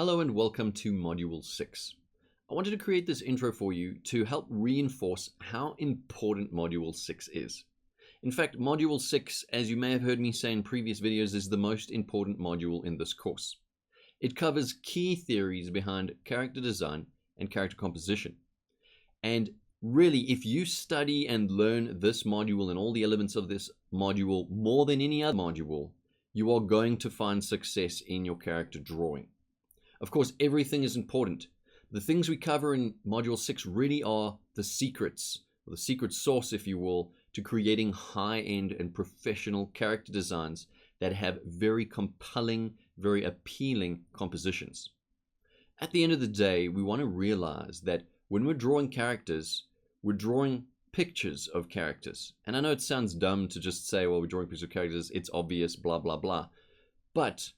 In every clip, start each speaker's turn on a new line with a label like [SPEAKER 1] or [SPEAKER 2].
[SPEAKER 1] Hello and welcome to Module 6. I wanted to create this intro for you to help reinforce how important Module 6 is. In fact, Module 6, as you may have heard me say in previous videos, is the most important module in this course. It covers key theories behind character design and character composition. And really, if you study and learn this module and all the elements of this module more than any other module, you are going to find success in your character drawing. Of course, everything is important. The things we cover in Module 6 really are the secrets, or the secret sauce, if you will, to creating high-end and professional character designs that have very compelling, very appealing compositions. At the end of the day, we want to realize that when we're drawing characters, we're drawing pictures of characters. And I know it sounds dumb to just say, well, we're drawing pictures of characters, it's obvious, blah, blah, blah. But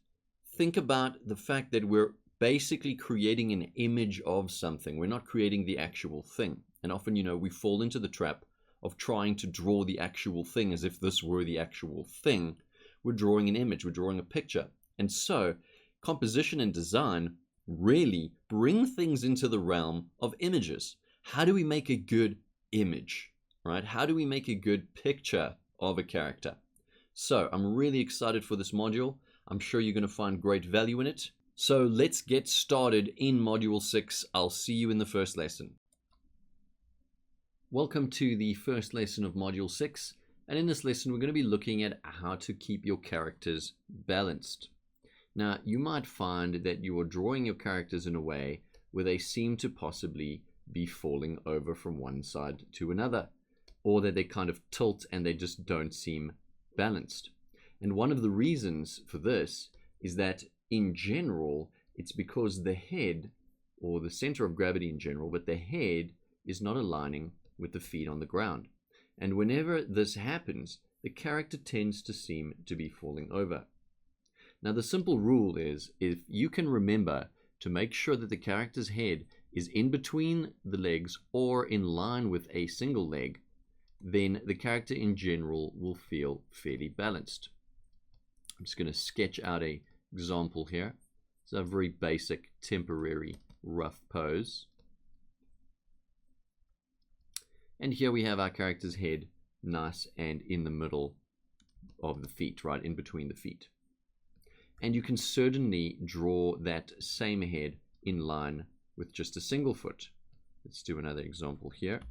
[SPEAKER 1] think about the fact that we're basically creating an image of something. We're not creating the actual thing. And often, we fall into the trap of trying to draw the actual thing as if this were the actual thing. We're drawing an image, we're drawing a picture. And so composition and design really bring things into the realm of images. How do we make a good image, right? How do we make a good picture of a character? So I'm really excited for this module. I'm sure you're going to find great value in it. So let's get started in Module 6. I'll see you in the first lesson. Welcome to the first lesson of Module 6. And in this lesson, we're going to be looking at how to keep your characters balanced. Now, you might find that you are drawing your characters in a way where they seem to possibly be falling over from one side to another, or that they kind of tilt and they just don't seem balanced. And one of the reasons for this is that in general, it's because the head, or the center of gravity in general, but the head is not aligning with the feet on the ground. And whenever this happens, the character tends to seem to be falling over. Now, the simple rule is, if you can remember to make sure that the character's head is in between the legs or in line with a single leg, then the character in general will feel fairly balanced. I'm just going to sketch out an example here. It's a very basic, temporary, rough pose. And here we have our character's head nice and in the middle of the feet, right in between the feet. And you can certainly draw that same head in line with just a single foot. Let's do another example here.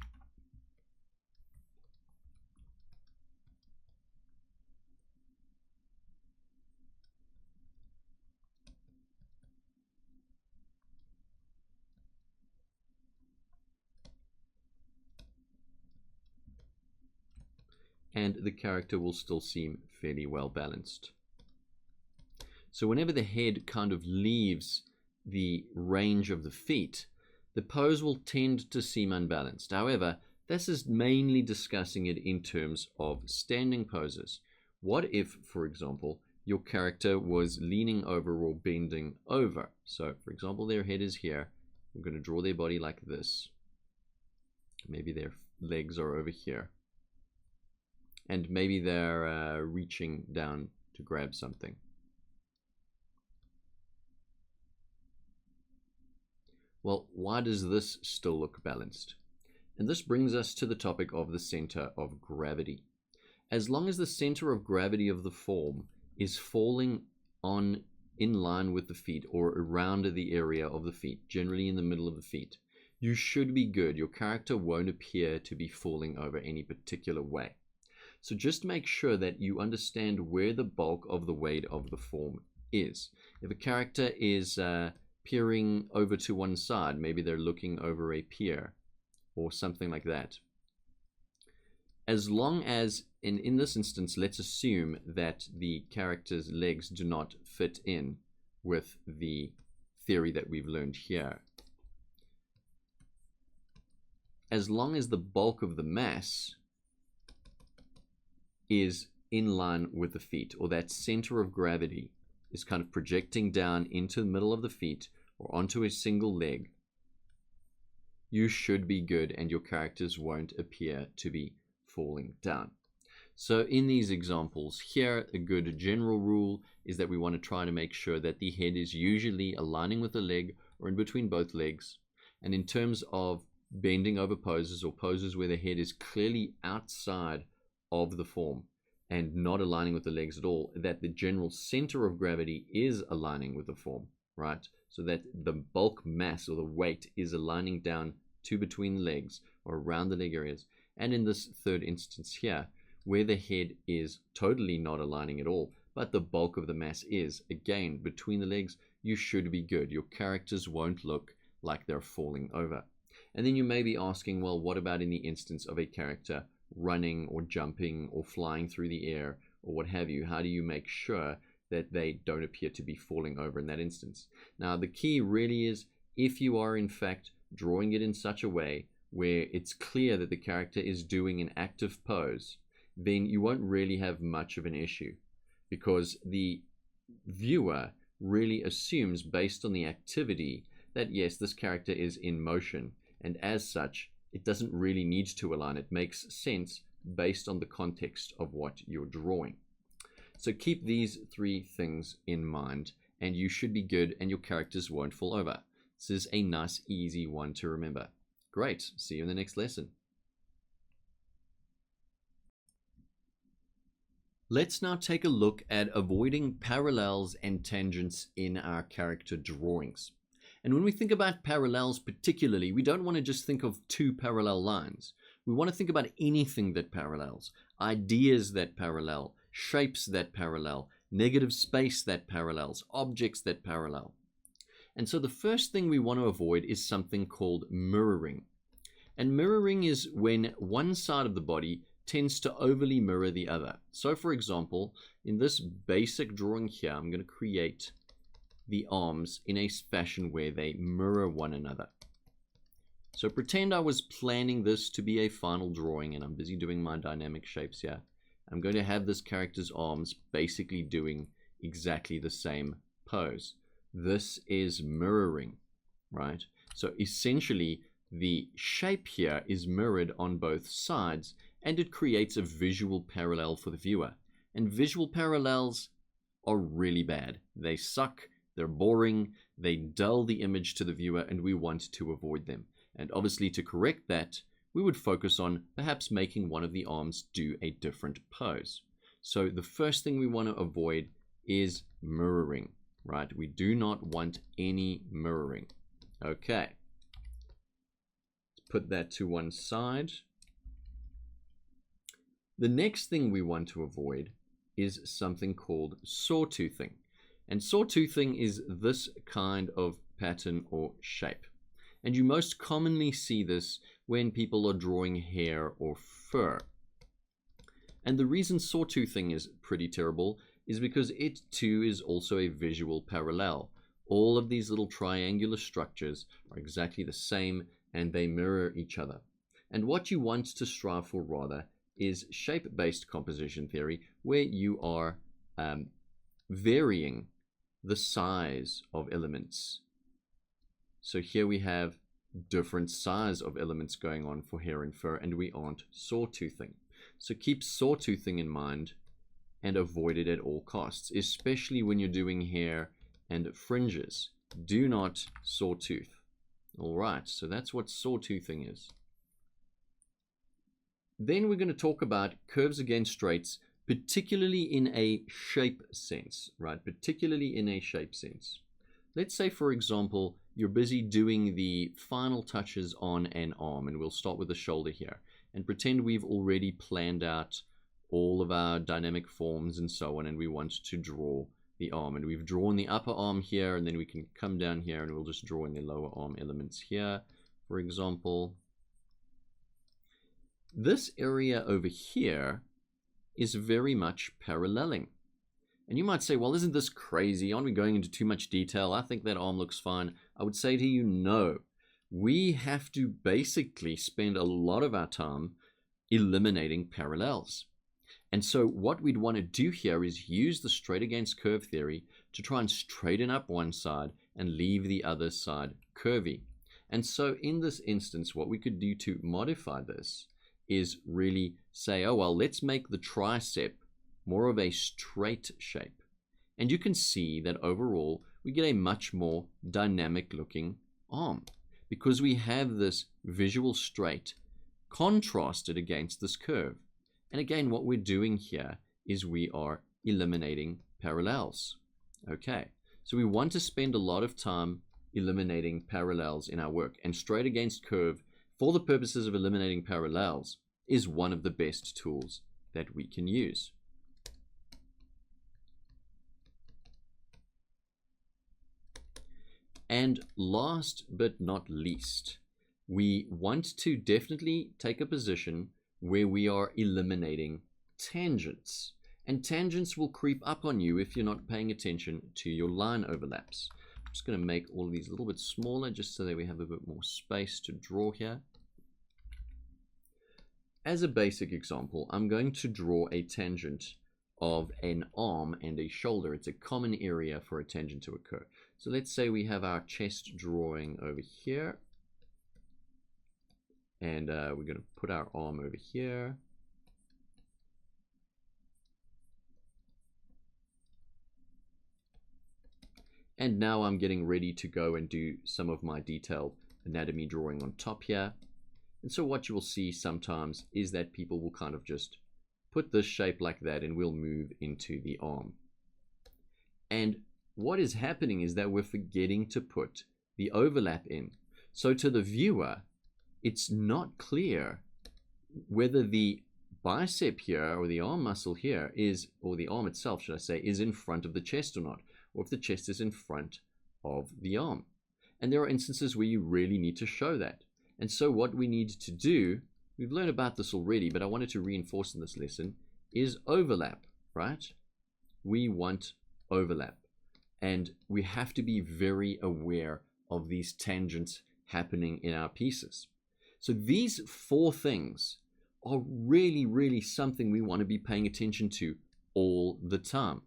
[SPEAKER 1] And the character will still seem fairly well balanced. So whenever the head kind of leaves the range of the feet, the pose will tend to seem unbalanced. However, this is mainly discussing it in terms of standing poses. What if, for example, your character was leaning over or bending over? So, for example, their head is here. We're going to draw their body like this. Maybe their legs are over here. And maybe they're reaching down to grab something. Well, why does this still look balanced? And this brings us to the topic of the center of gravity. As long as the center of gravity of the form is falling in line with the feet or around the area of the feet, generally in the middle of the feet, you should be good. Your character won't appear to be falling over any particular way. So just make sure that you understand where the bulk of the weight of the form is. If a character is peering over to one side, maybe they're looking over a pier or something like that. As long as, in this instance, let's assume that the character's legs do not fit in with the theory that we've learned here. As long as the bulk of the mass is in line with the feet, or that center of gravity is kind of projecting down into the middle of the feet or onto a single leg, you should be good and your characters won't appear to be falling down. So in these examples here, a good general rule is that we want to try to make sure that the head is usually aligning with the leg or in between both legs. And in terms of bending over poses or poses where the head is clearly outside of the form and not aligning with the legs at all, that the general center of gravity is aligning with the form, right? So that the bulk mass or the weight is aligning down to between the legs or around the leg areas. And in this third instance here, where the head is totally not aligning at all, but the bulk of the mass is, again, between the legs, you should be good. Your characters won't look like they're falling over. And then you may be asking, well, what about in the instance of a character running or jumping or flying through the air or what have you? How do you make sure that they don't appear to be falling over in that instance? Now, the key really is if you are in fact drawing it in such a way where it's clear that the character is doing an active pose, then you won't really have much of an issue, because the viewer really assumes based on the activity that yes, this character is in motion, and as such it doesn't really need to align. It makes sense based on the context of what you're drawing. So keep these three things in mind and you should be good and your characters won't fall over. This is a nice easy one to remember. Great, see you in the next lesson. Let's now take a look at avoiding parallels and tangents in our character drawings. And when we think about parallels particularly, we don't want to just think of two parallel lines. We want to think about anything that parallels, ideas that parallel, shapes that parallel, negative space that parallels, objects that parallel. And so the first thing we want to avoid is something called mirroring. And mirroring is when one side of the body tends to overly mirror the other. So for example, in this basic drawing here, I'm going to create the arms in a fashion where they mirror one another. So pretend I was planning this to be a final drawing and I'm busy doing my dynamic shapes here. I'm going to have this character's arms basically doing exactly the same pose. This is mirroring, right? So essentially the shape here is mirrored on both sides and it creates a visual parallel for the viewer. And visual parallels are really bad. They suck, they're boring, they dull the image to the viewer, and we want to avoid them. And obviously to correct that, we would focus on perhaps making one of the arms do a different pose. So the first thing we want to avoid is mirroring, right? We do not want any mirroring. Okay. Let's put that to one side. The next thing we want to avoid is something called sawtoothing. And sawtoothing is this kind of pattern or shape. And you most commonly see this when people are drawing hair or fur. And the reason sawtoothing is pretty terrible is because it too is also a visual parallel. All of these little triangular structures are exactly the same and they mirror each other. And what you want to strive for rather is shape-based composition theory, where you are varying the size of elements. So here we have different size of elements going on for hair and fur, and we aren't sawtoothing. So keep sawtoothing in mind and avoid it at all costs, especially when you're doing hair and fringes. Do not sawtooth. All right, so that's what sawtoothing is. Then we're going to talk about curves against straights, particularly in a shape sense, right? Particularly in a shape sense. Let's say, for example, you're busy doing the final touches on an arm, and we'll start with the shoulder here, and pretend we've already planned out all of our dynamic forms and so on, and we want to draw the arm. And we've drawn the upper arm here, and then we can come down here, and we'll just draw in the lower arm elements here, for example. This area over here is very much paralleling. And you might say, well, isn't this crazy? Aren't we going into too much detail? I think that arm looks fine. I would say to you, no. We have to basically spend a lot of our time eliminating parallels. And so what we'd want to do here is use the straight against curve theory to try and straighten up one side and leave the other side curvy. And so in this instance, what we could do to modify this is really say, oh, well, let's make the tricep more of a straight shape. And you can see that overall, we get a much more dynamic looking arm because we have this visual straight contrasted against this curve. And again, what we're doing here is we are eliminating parallels. Okay, so we want to spend a lot of time eliminating parallels in our work, and straight against curve, for the purposes of eliminating parallels, is one of the best tools that we can use. And last but not least, we want to definitely take a position where we are eliminating tangents. And tangents will creep up on you if you're not paying attention to your line overlaps. I'm just going to make all of these a little bit smaller just so that we have a bit more space to draw here. As a basic example, I'm going to draw a tangent of an arm and a shoulder. It's a common area for a tangent to occur. So let's say we have our chest drawing over here. And we're going to put our arm over here. And now I'm getting ready to go and do some of my detailed anatomy drawing on top here. And so what you will see sometimes is that people will kind of just put this shape like that and we'll move into the arm. And what is happening is that we're forgetting to put the overlap in. So to the viewer, it's not clear whether the bicep here or the arm muscle here is, or the arm itself, should I say, is in front of the chest or not, or if the chest is in front of the arm. And there are instances where you really need to show that. And so what we need to do, we've learned about this already, but I wanted to reinforce in this lesson, is overlap, right? We want overlap. And we have to be very aware of these tangents happening in our pieces. So these four things are really, really something we want to be paying attention to all the time.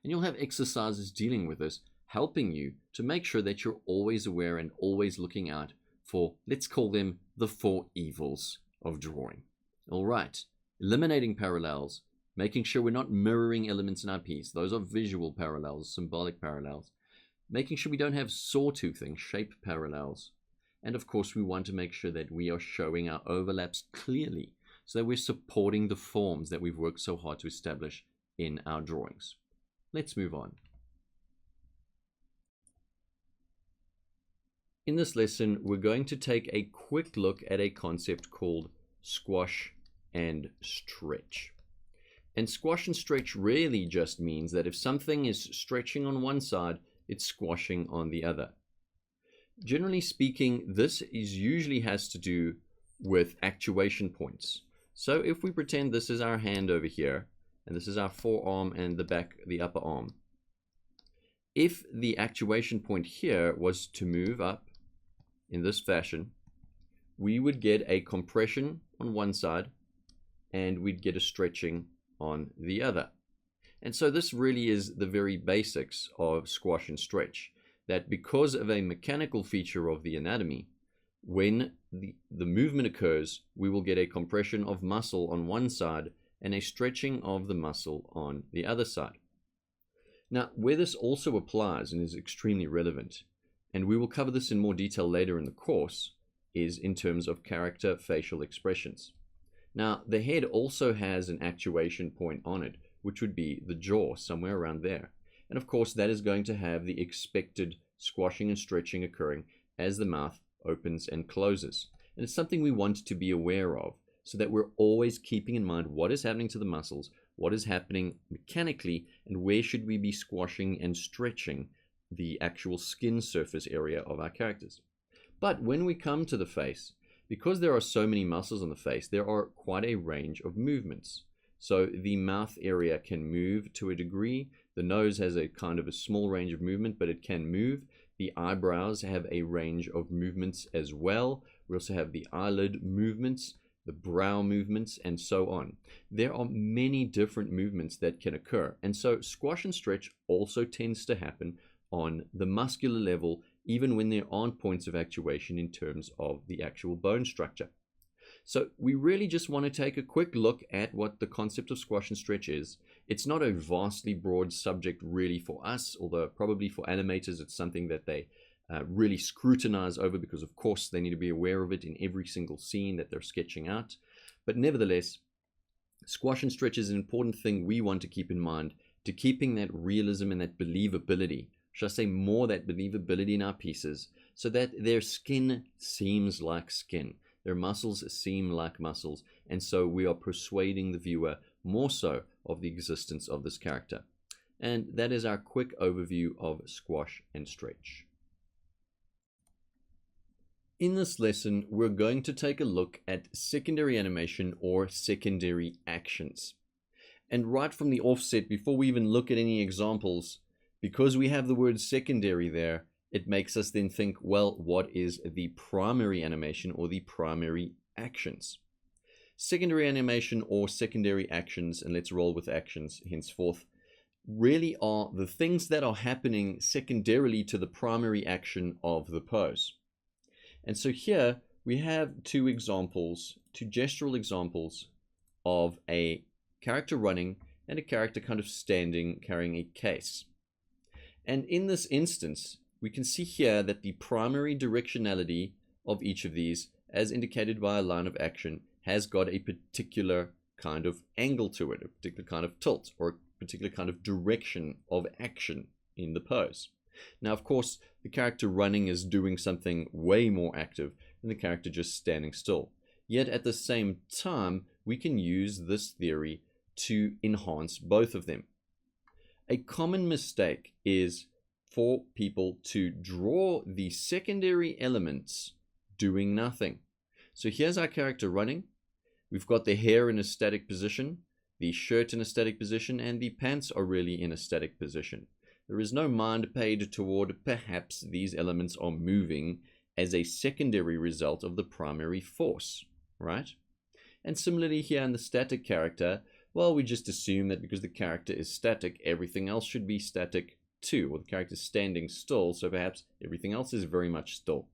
[SPEAKER 1] And you'll have exercises dealing with this, helping you to make sure that you're always aware and always looking out for, let's call them the four evils of drawing. All right, eliminating parallels, making sure we're not mirroring elements in our piece. Those are visual parallels, symbolic parallels. Making sure we don't have sawtoothing, shape parallels. And of course, we want to make sure that we are showing our overlaps clearly so that we're supporting the forms that we've worked so hard to establish in our drawings. Let's move on. In this lesson, we're going to take a quick look at a concept called squash and stretch. And squash and stretch really just means that if something is stretching on one side, it's squashing on the other. Generally speaking, this usually has to do with actuation points. So if we pretend this is our hand over here, and this is our forearm and the upper arm. If the actuation point here was to move up in this fashion, we would get a compression on one side and we'd get a stretching on the other. And so this really is the very basics of squash and stretch, that because of a mechanical feature of the anatomy, when the movement occurs, we will get a compression of muscle on one side and a stretching of the muscle on the other side. Now, where this also applies and is extremely relevant, and we will cover this in more detail later in the course, is in terms of character facial expressions. Now, the head also has an actuation point on it, which would be the jaw, somewhere around there. And of course, that is going to have the expected squashing and stretching occurring as the mouth opens and closes. And it's something we want to be aware of so that we're always keeping in mind what is happening to the muscles, what is happening mechanically, and where should we be squashing and stretching the actual skin surface area of our characters. But when we come to the face, because there are so many muscles on the face, there are quite a range of movements. So the mouth area can move to a degree. The nose has a kind of a small range of movement, but it can move. The eyebrows have a range of movements as well. We also have the eyelid movements, the brow movements, and so on. There are many different movements that can occur. And so squash and stretch also tends to happen on the muscular level, even when there aren't points of actuation in terms of the actual bone structure. So we really just want to take a quick look at what the concept of squash and stretch is. It's not a vastly broad subject really for us, although probably for animators it's something that they really scrutinize over, because of course they need to be aware of it in every single scene that they're sketching out. But nevertheless, squash and stretch is an important thing we want to keep in mind to keeping that realism and that believability, should I say more that believability in our pieces, so that their skin seems like skin, their muscles seem like muscles, and so we are persuading the viewer more so of the existence of this character. And that is our quick overview of squash and stretch. In this lesson, we're going to take a look at secondary animation or secondary actions. And right from the offset, before we even look at any examples, because we have the word secondary there, it makes us then think, well, what is the primary animation or the primary actions? Secondary animation or secondary actions, and let's roll with actions henceforth, really are the things that are happening secondarily to the primary action of the pose. And so here we have two examples, two gestural examples of a character running and a character kind of standing carrying a case. And in this instance, we can see here that the primary directionality of each of these, as indicated by a line of action, has got a particular kind of angle to it, a particular kind of tilt, or a particular kind of direction of action in the pose. Now, of course, the character running is doing something way more active than the character just standing still. Yet at the same time, we can use this theory to enhance both of them. A common mistake is for people to draw the secondary elements doing nothing. So here's our character running. We've got the hair in a static position, the shirt in a static position, and the pants are really in a static position. There is no mind paid toward perhaps these elements are moving as a secondary result of the primary force, right? And similarly here in the static character, well, we just assume that because the character is static, everything else should be static too, or the character is standing still, so perhaps everything else is very much still.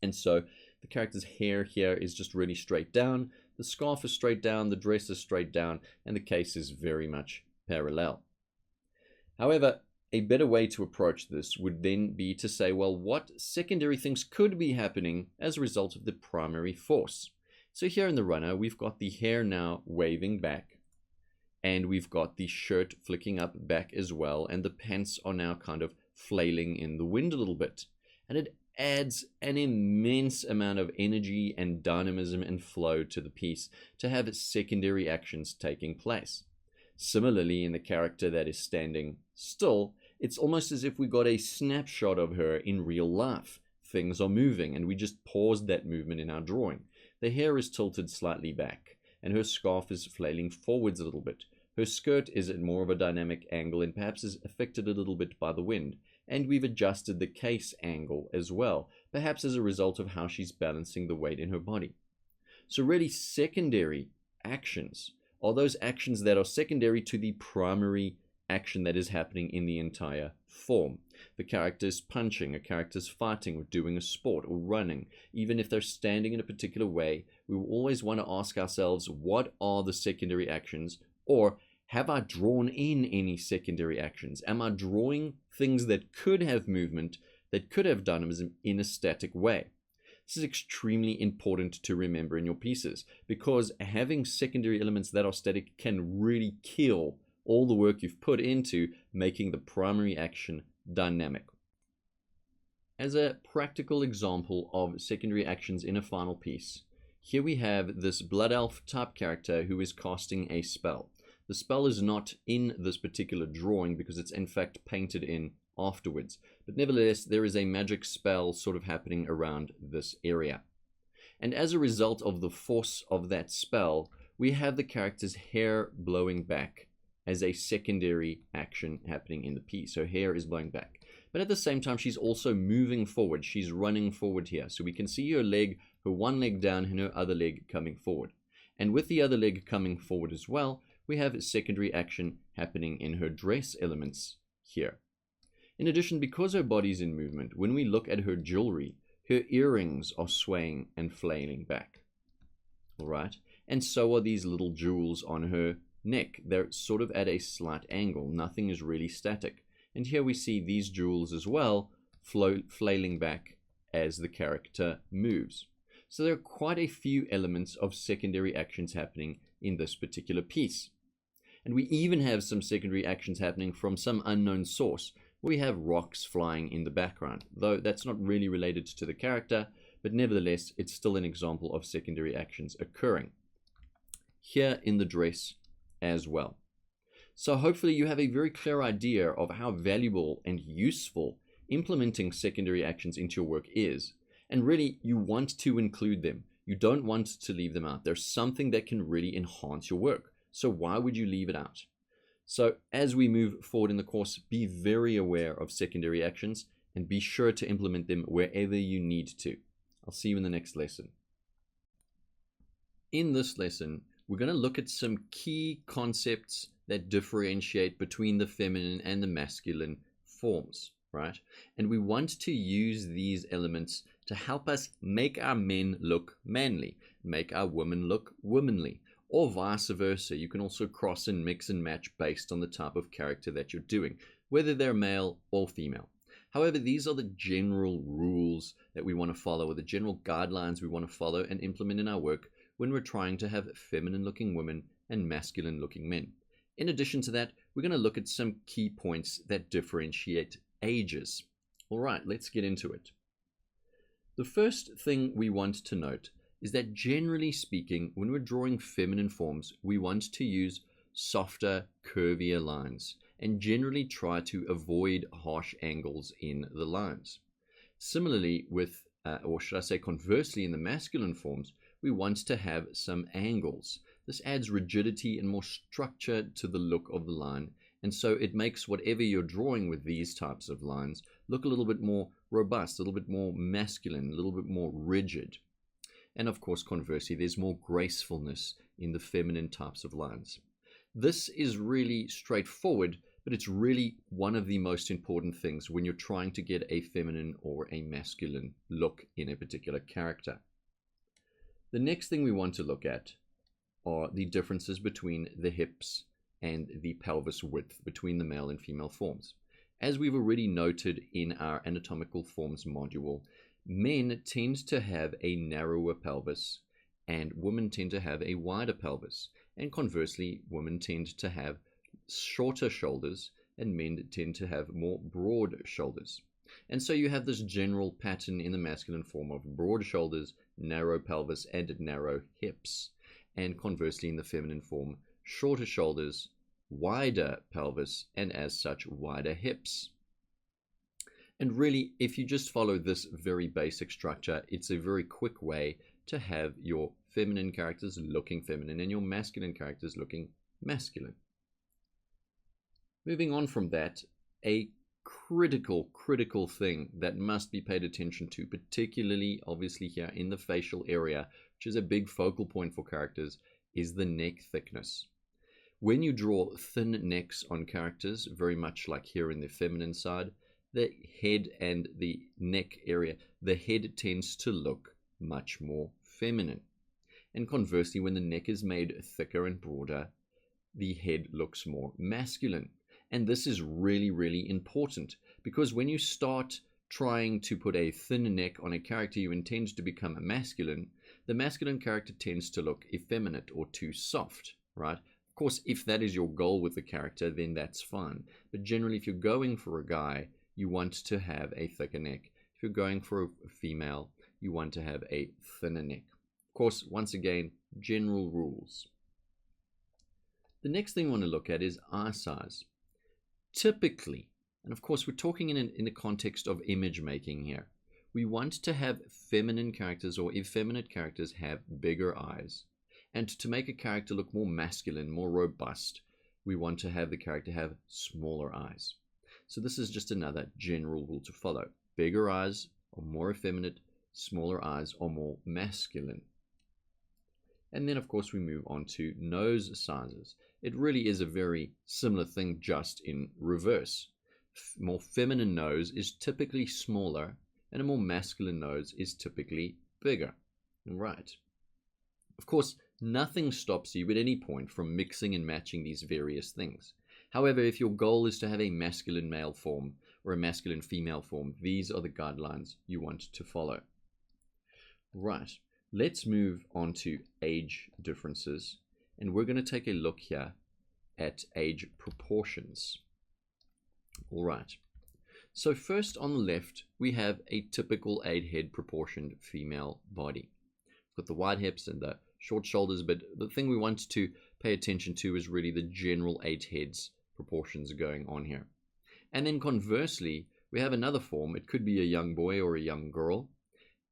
[SPEAKER 1] And so the character's hair here is just really straight down, the scarf is straight down, the dress is straight down, and the case is very much parallel. However, a better way to approach this would then be to say, well, what secondary things could be happening as a result of the primary force? So here in the runner, we've got the hair now waving back, and we've got the shirt flicking up back as well, and the pants are now kind of flailing in the wind a little bit. And it adds an immense amount of energy and dynamism and flow to the piece to have its secondary actions taking place. Similarly, in the character that is standing still, it's almost as if we got a snapshot of her in real life. Things are moving, and we just paused that movement in our drawing. The hair is tilted slightly back, and her scarf is flailing forwards a little bit. Her skirt is at more of a dynamic angle and perhaps is affected a little bit by the wind. And we've adjusted the case angle as well, perhaps as a result of how she's balancing the weight in her body. So really, secondary actions are those actions that are secondary to the primary action that is happening in the entire form. The character is punching, a character is fighting, or doing a sport, or running. Even if they're standing in a particular way, we will always want to ask ourselves, what are the secondary actions? Or have I drawn in any secondary actions? Am I drawing things that could have movement, that could have dynamism in a static way? This is extremely important to remember in your pieces, because having secondary elements that are static can really kill all the work you've put into making the primary action dynamic. As a practical example of secondary actions in a final piece, here we have this Blood Elf type character who is casting a spell. The spell is not in this particular drawing because it's in fact painted in afterwards, but nevertheless there is a magic spell sort of happening around this area. And as a result of the force of that spell, we have the character's hair blowing back as a secondary action happening in the piece. So hair is blowing back. But at the same time, she's also moving forward. She's running forward here. So we can see her leg, her one leg down, and her other leg coming forward. And with the other leg coming forward as well, we have a secondary action happening in her dress elements here. In addition, because her body's in movement, when we look at her jewelry, her earrings are swaying and flailing back. all right? And so are these little jewels on her neck. They're sort of at a slight angle. Nothing is really static. And here we see these jewels as well flailing back as the character moves. So there are quite a few elements of secondary actions happening in this particular piece. And we even have some secondary actions happening from some unknown source. We have rocks flying in the background, though that's not really related to the character, but nevertheless, it's still an example of secondary actions occurring here in the dress as well. So hopefully you have a very clear idea of how valuable and useful implementing secondary actions into your work is. And really, you want to include them. You don't want to leave them out. There's something that can really enhance your work. So why would you leave it out? So as we move forward in the course, be very aware of secondary actions and be sure to implement them wherever you need to. I'll see you in the next lesson. In this lesson, we're going to look at some key concepts that differentiate between the feminine and the masculine forms, right? And we want to use these elements to help us make our men look manly, make our women look womanly, or vice versa. You can also cross and mix and match based on the type of character that you're doing, whether they're male or female. However, these are the general rules that we want to follow, or the general guidelines we want to follow and implement in our work when we're trying to have feminine-looking women and masculine-looking men. In addition to that, we're going to look at some key points that differentiate ages. All right, let's get into it. The first thing we want to note is that generally speaking, when we're drawing feminine forms, we want to use softer, curvier lines and generally try to avoid harsh angles in the lines. Similarly with, or should I say conversely, in the masculine forms, we want to have some angles. This adds rigidity and more structure to the look of the line, and so it makes whatever you're drawing with these types of lines look a little bit more robust, a little bit more masculine, a little bit more rigid. And of course, conversely, there's more gracefulness in the feminine types of lines. This is really straightforward, but it's really one of the most important things when you're trying to get a feminine or a masculine look in a particular character. The next thing we want to look at are the differences between the hips and the pelvis width between the male and female forms. As we've already noted in our anatomical forms module, men tend to have a narrower pelvis and women tend to have a wider pelvis. And conversely, women tend to have shorter shoulders and men tend to have more broad shoulders. And so you have this general pattern in the masculine form of broad shoulders, narrow pelvis, and narrow hips. And conversely, in the feminine form, shorter shoulders, wider pelvis, and as such, wider hips. And really, if you just follow this very basic structure, it's a very quick way to have your feminine characters looking feminine and your masculine characters looking masculine. Moving on from that, a critical thing that must be paid attention to, particularly obviously here in the facial area, which is a big focal point for characters, is the neck thickness. When you draw thin necks on characters, very much like here in the feminine side, the head and the neck area, the head tends to look much more feminine. And conversely, when the neck is made thicker and broader, the head looks more masculine. And this is really important, because when you start trying to put a thin neck on a character you intend to become masculine, the masculine character tends to look effeminate or too soft, right? Of course, if that is your goal with the character, then that's fine. But generally, if you're going for a guy, you want to have a thicker neck. If you're going for a female, you want to have a thinner neck. Of course, once again, general rules. The next thing we want to look at is eye size. Typically, and of course we're talking in the context of image making here, we want to have feminine characters or effeminate characters have bigger eyes. And to make a character look more masculine, more robust, we want to have the character have smaller eyes. So this is just another general rule to follow. Bigger eyes are more effeminate, smaller eyes are more masculine. And then of course we move on to nose sizes. It really is a very similar thing, just in reverse. More feminine nose is typically smaller and a more masculine nose is typically bigger. Right. Of course, nothing stops you at any point from mixing and matching these various things. However, if your goal is to have a masculine male form or a masculine female form, these are the guidelines you want to follow. Right, let's move on to age differences, and we're going to take a look here at age proportions. All right, so first on the left, we have a typical 8-head proportioned female body. We've got the wide hips and the short shoulders, but the thing we want to pay attention to is really the general 8 heads proportions going on here. And then conversely, we have another form. It could be a young boy or a young girl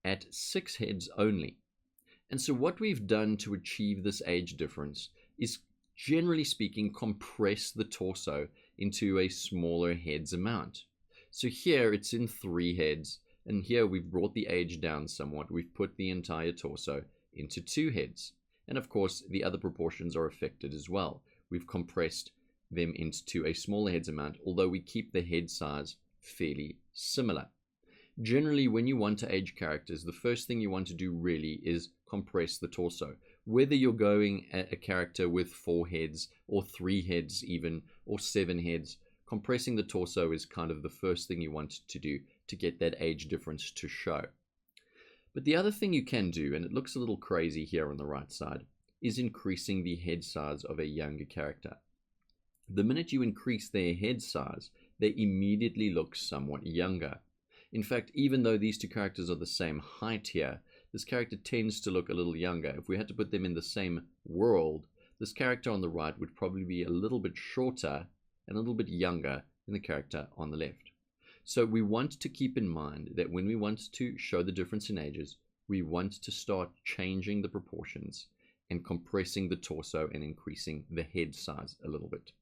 [SPEAKER 1] at 6 heads only. And so what we've done to achieve this age difference is, generally speaking, compress the torso into a smaller heads amount. So here it's in 3 heads, and here we've brought the age down somewhat. We've put the entire torso into 2 heads. And of course, the other proportions are affected as well. We've compressed them into a smaller heads amount, although we keep the head size fairly similar. Generally, when you want to age characters, the first thing you want to do really is compress the torso. Whether you're going at a character with 4 heads or 3 heads even, or 7 heads, compressing the torso is kind of the first thing you want to do to get that age difference to show. But the other thing you can do, and it looks a little crazy here on the right side, is increasing the head size of a younger character. The minute you increase their head size, they immediately look somewhat younger. In fact, even though these two characters are the same height here, this character tends to look a little younger. If we had to put them in the same world, this character on the right would probably be a little bit shorter and a little bit younger than the character on the left. So we want to keep in mind that when we want to show the difference in ages, we want to start changing the proportions and compressing the torso and increasing the head size a little bit.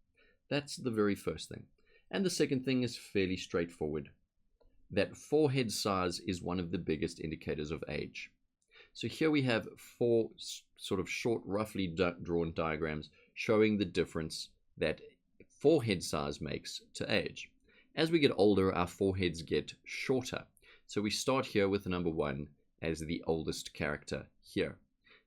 [SPEAKER 1] That's the very first thing. And the second thing is fairly straightforward. That forehead size is one of the biggest indicators of age. So here we have 4 sort of short, roughly drawn diagrams showing the difference that forehead size makes to age. As we get older, our foreheads get shorter. So we start here with number 1 as the oldest character here.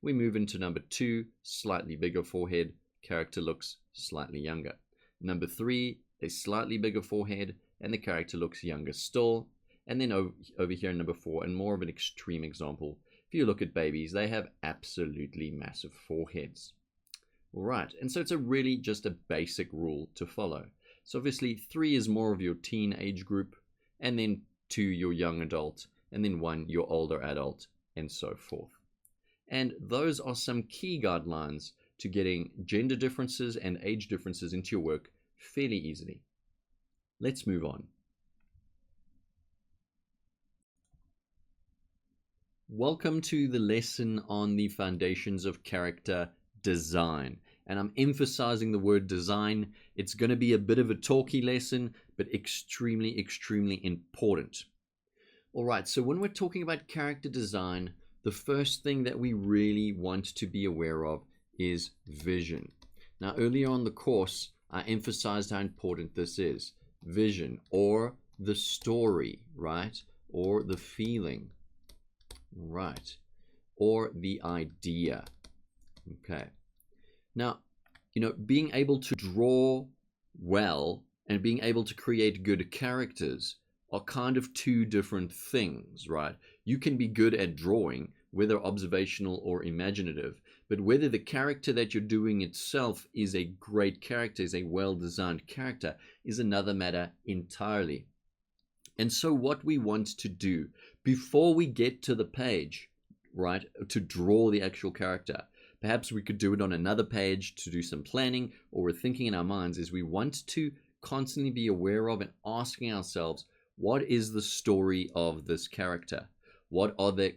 [SPEAKER 1] We move into number 2, slightly bigger forehead, character looks slightly younger. Number 3, a slightly bigger forehead, and the character looks younger still. And then over here in number 4, and more of an extreme example, if you look at babies, they have absolutely massive foreheads. All right, and so it's really just a basic rule to follow. So obviously 3 is more of your teen age group, and then 2 your young adult, and then 1 your older adult, and so forth. And those are some key guidelines to getting gender differences and age differences into your work fairly easily. Let's move on. Welcome to the lesson on the foundations of character design. And I'm emphasizing the word design. It's going to be a bit of a talky lesson, but extremely, extremely important. All right, so when we're talking about character design, the first thing that we really want to be aware of is vision. Now, earlier on the course, I emphasized how important this is. Vision, or the story, right? Or the feeling, right? Or the idea, okay? Now, being able to draw well and being able to create good characters are kind of 2 different things, right? You can be good at drawing, whether observational or imaginative, but whether the character that you're doing itself is a great character, is a well-designed character, is another matter entirely. And so what we want to do before we get to the page, right, to draw the actual character, perhaps we could do it on another page to do some planning, or we're thinking in our minds, is we want to constantly be aware of and asking ourselves, what is the story of this character? What are the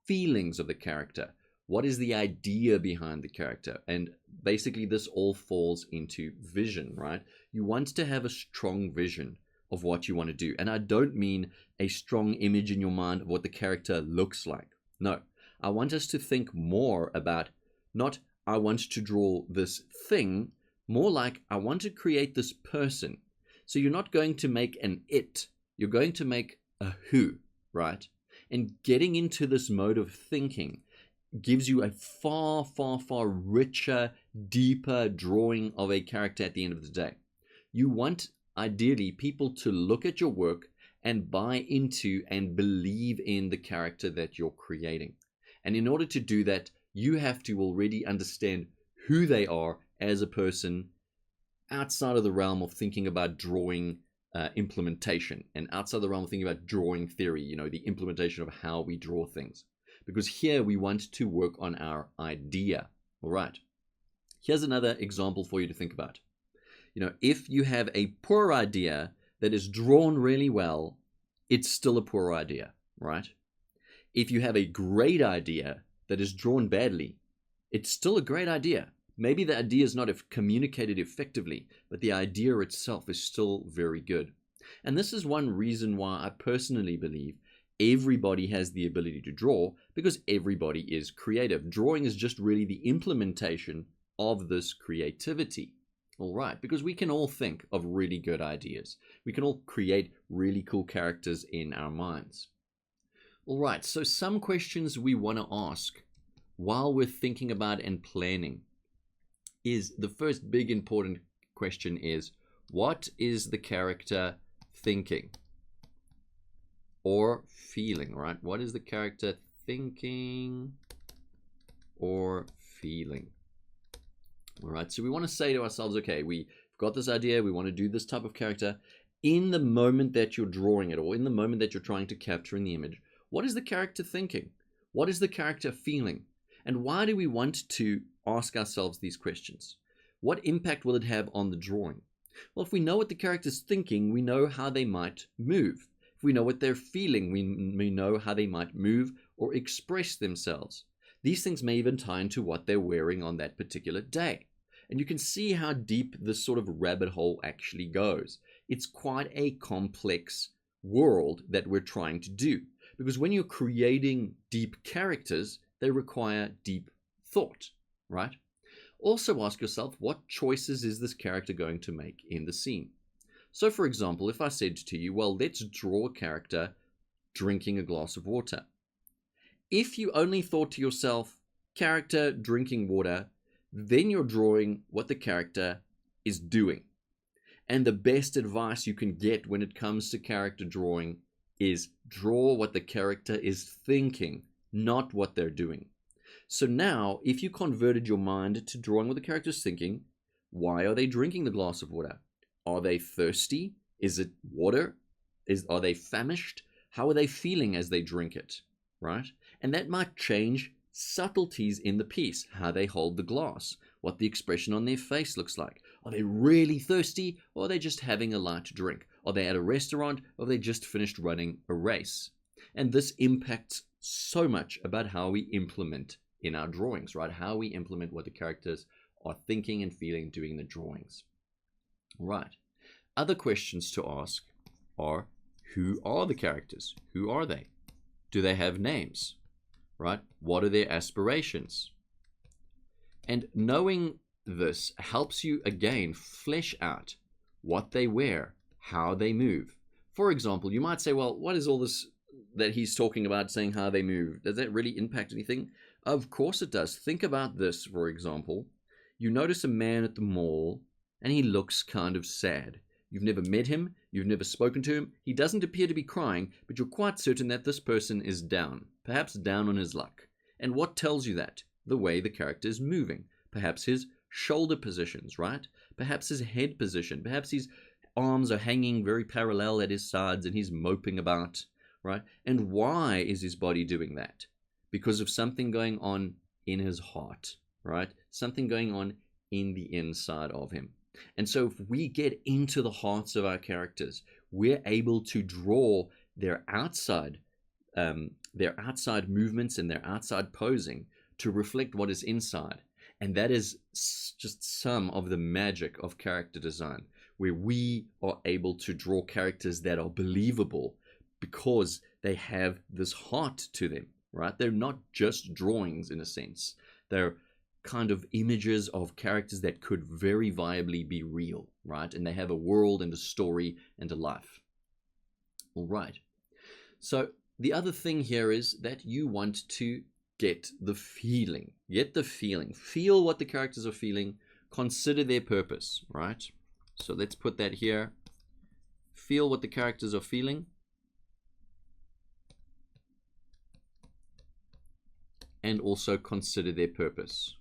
[SPEAKER 1] feelings of the character? What is the idea behind the character? And basically this all falls into vision, right? You want to have a strong vision of what you want to do. And I don't mean a strong image in your mind of what the character looks like. No, I want us to think more about not I want to draw this thing, more like I want to create this person. So you're not going to make an it, you're going to make a who, right? And getting into this mode of thinking gives you a far, far, far richer, deeper drawing of a character at the end of the day. You want, ideally, people to look at your work and buy into and believe in the character that you're creating. And in order to do that, you have to already understand who they are as a person outside of the realm of thinking about drawing implementation, and outside the realm of thinking about drawing theory, the implementation of how we draw things. Because here we want to work on our idea. All right. Here's another example for you to think about. If you have a poor idea that is drawn really well, it's still a poor idea, right? If you have a great idea that is drawn badly, it's still a great idea. Maybe the idea is not communicated effectively, but the idea itself is still very good. And this is one reason why I personally believe everybody has the ability to draw, because everybody is creative. Drawing is just really the implementation of this creativity. All right, because we can all think of really good ideas. We can all create really cool characters in our minds. All right, so some questions we want to ask while we're thinking about and planning is, the first big important question is, what is the character thinking or feeling, right? What is the character thinking or feeling? All right, so we want to say to ourselves, okay, we've got this idea, we want to do this type of character. In the moment that you're drawing it, or in the moment that you're trying to capture in the image, what is the character thinking? What is the character feeling? And why do we want to ask ourselves these questions? What impact will it have on the drawing? Well, if we know what the character's thinking, we know how they might move. If we know what they're feeling, we know how they might move or express themselves. These things may even tie into what they're wearing on that particular day. And you can see how deep this sort of rabbit hole actually goes. It's quite a complex world that we're trying to do. Because when you're creating deep characters, they require deep thought, right? Also ask yourself, what choices is this character going to make in the scene? So for example, if I said to you, well, let's draw a character drinking a glass of water. If you only thought to yourself, character drinking water, then you're drawing what the character is doing. And the best advice you can get when it comes to character drawing is draw what the character is thinking, not what they're doing. So now, if you converted your mind to drawing what the character is thinking, why are they drinking the glass of water? Are they thirsty? Is it water? Are they famished? How are they feeling as they drink it, right? And that might change subtleties in the piece, how they hold the glass, what the expression on their face looks like. Are they really thirsty, or are they just having a light drink? Are they at a restaurant, or have they just finished running a race? And this impacts so much about how we implement in our drawings, right? How we implement what the characters are thinking and feeling doing the drawings. Right. Other questions to ask are, who are the characters? Who are they? Do they have names? Right? What are their aspirations? And knowing this helps you, again, flesh out what they wear, how they move. For example, you might say, well, what is all this that he's talking about, saying how they move? Does that really impact anything? Of course it does. Think about this, for example. You notice a man at the mall, and he looks kind of sad. You've never met him, you've never spoken to him, he doesn't appear to be crying, but you're quite certain that this person is down, perhaps down on his luck. And what tells you that? The way the character is moving. Perhaps his shoulder positions, right? Perhaps his head position. Perhaps his arms are hanging very parallel at his sides and he's moping about, right? And why is his body doing that? Because of something going on in his heart, right? Something going on in the inside of him. And so if we get into the hearts of our characters, we're able to draw their outside movements and their outside posing to reflect what is inside. And that is just some of the magic of character design, where we are able to draw characters that are believable because they have this heart to them, right? They're not just drawings in a sense. They're kind of images of characters that could very viably be real, right? And they have a world and a story and a life. All right. So the other thing here is that you want to get the feeling. Get the feeling. Feel what the characters are feeling. Consider their purpose, right? So let's put that here. Feel what the characters are feeling. And also consider their purpose.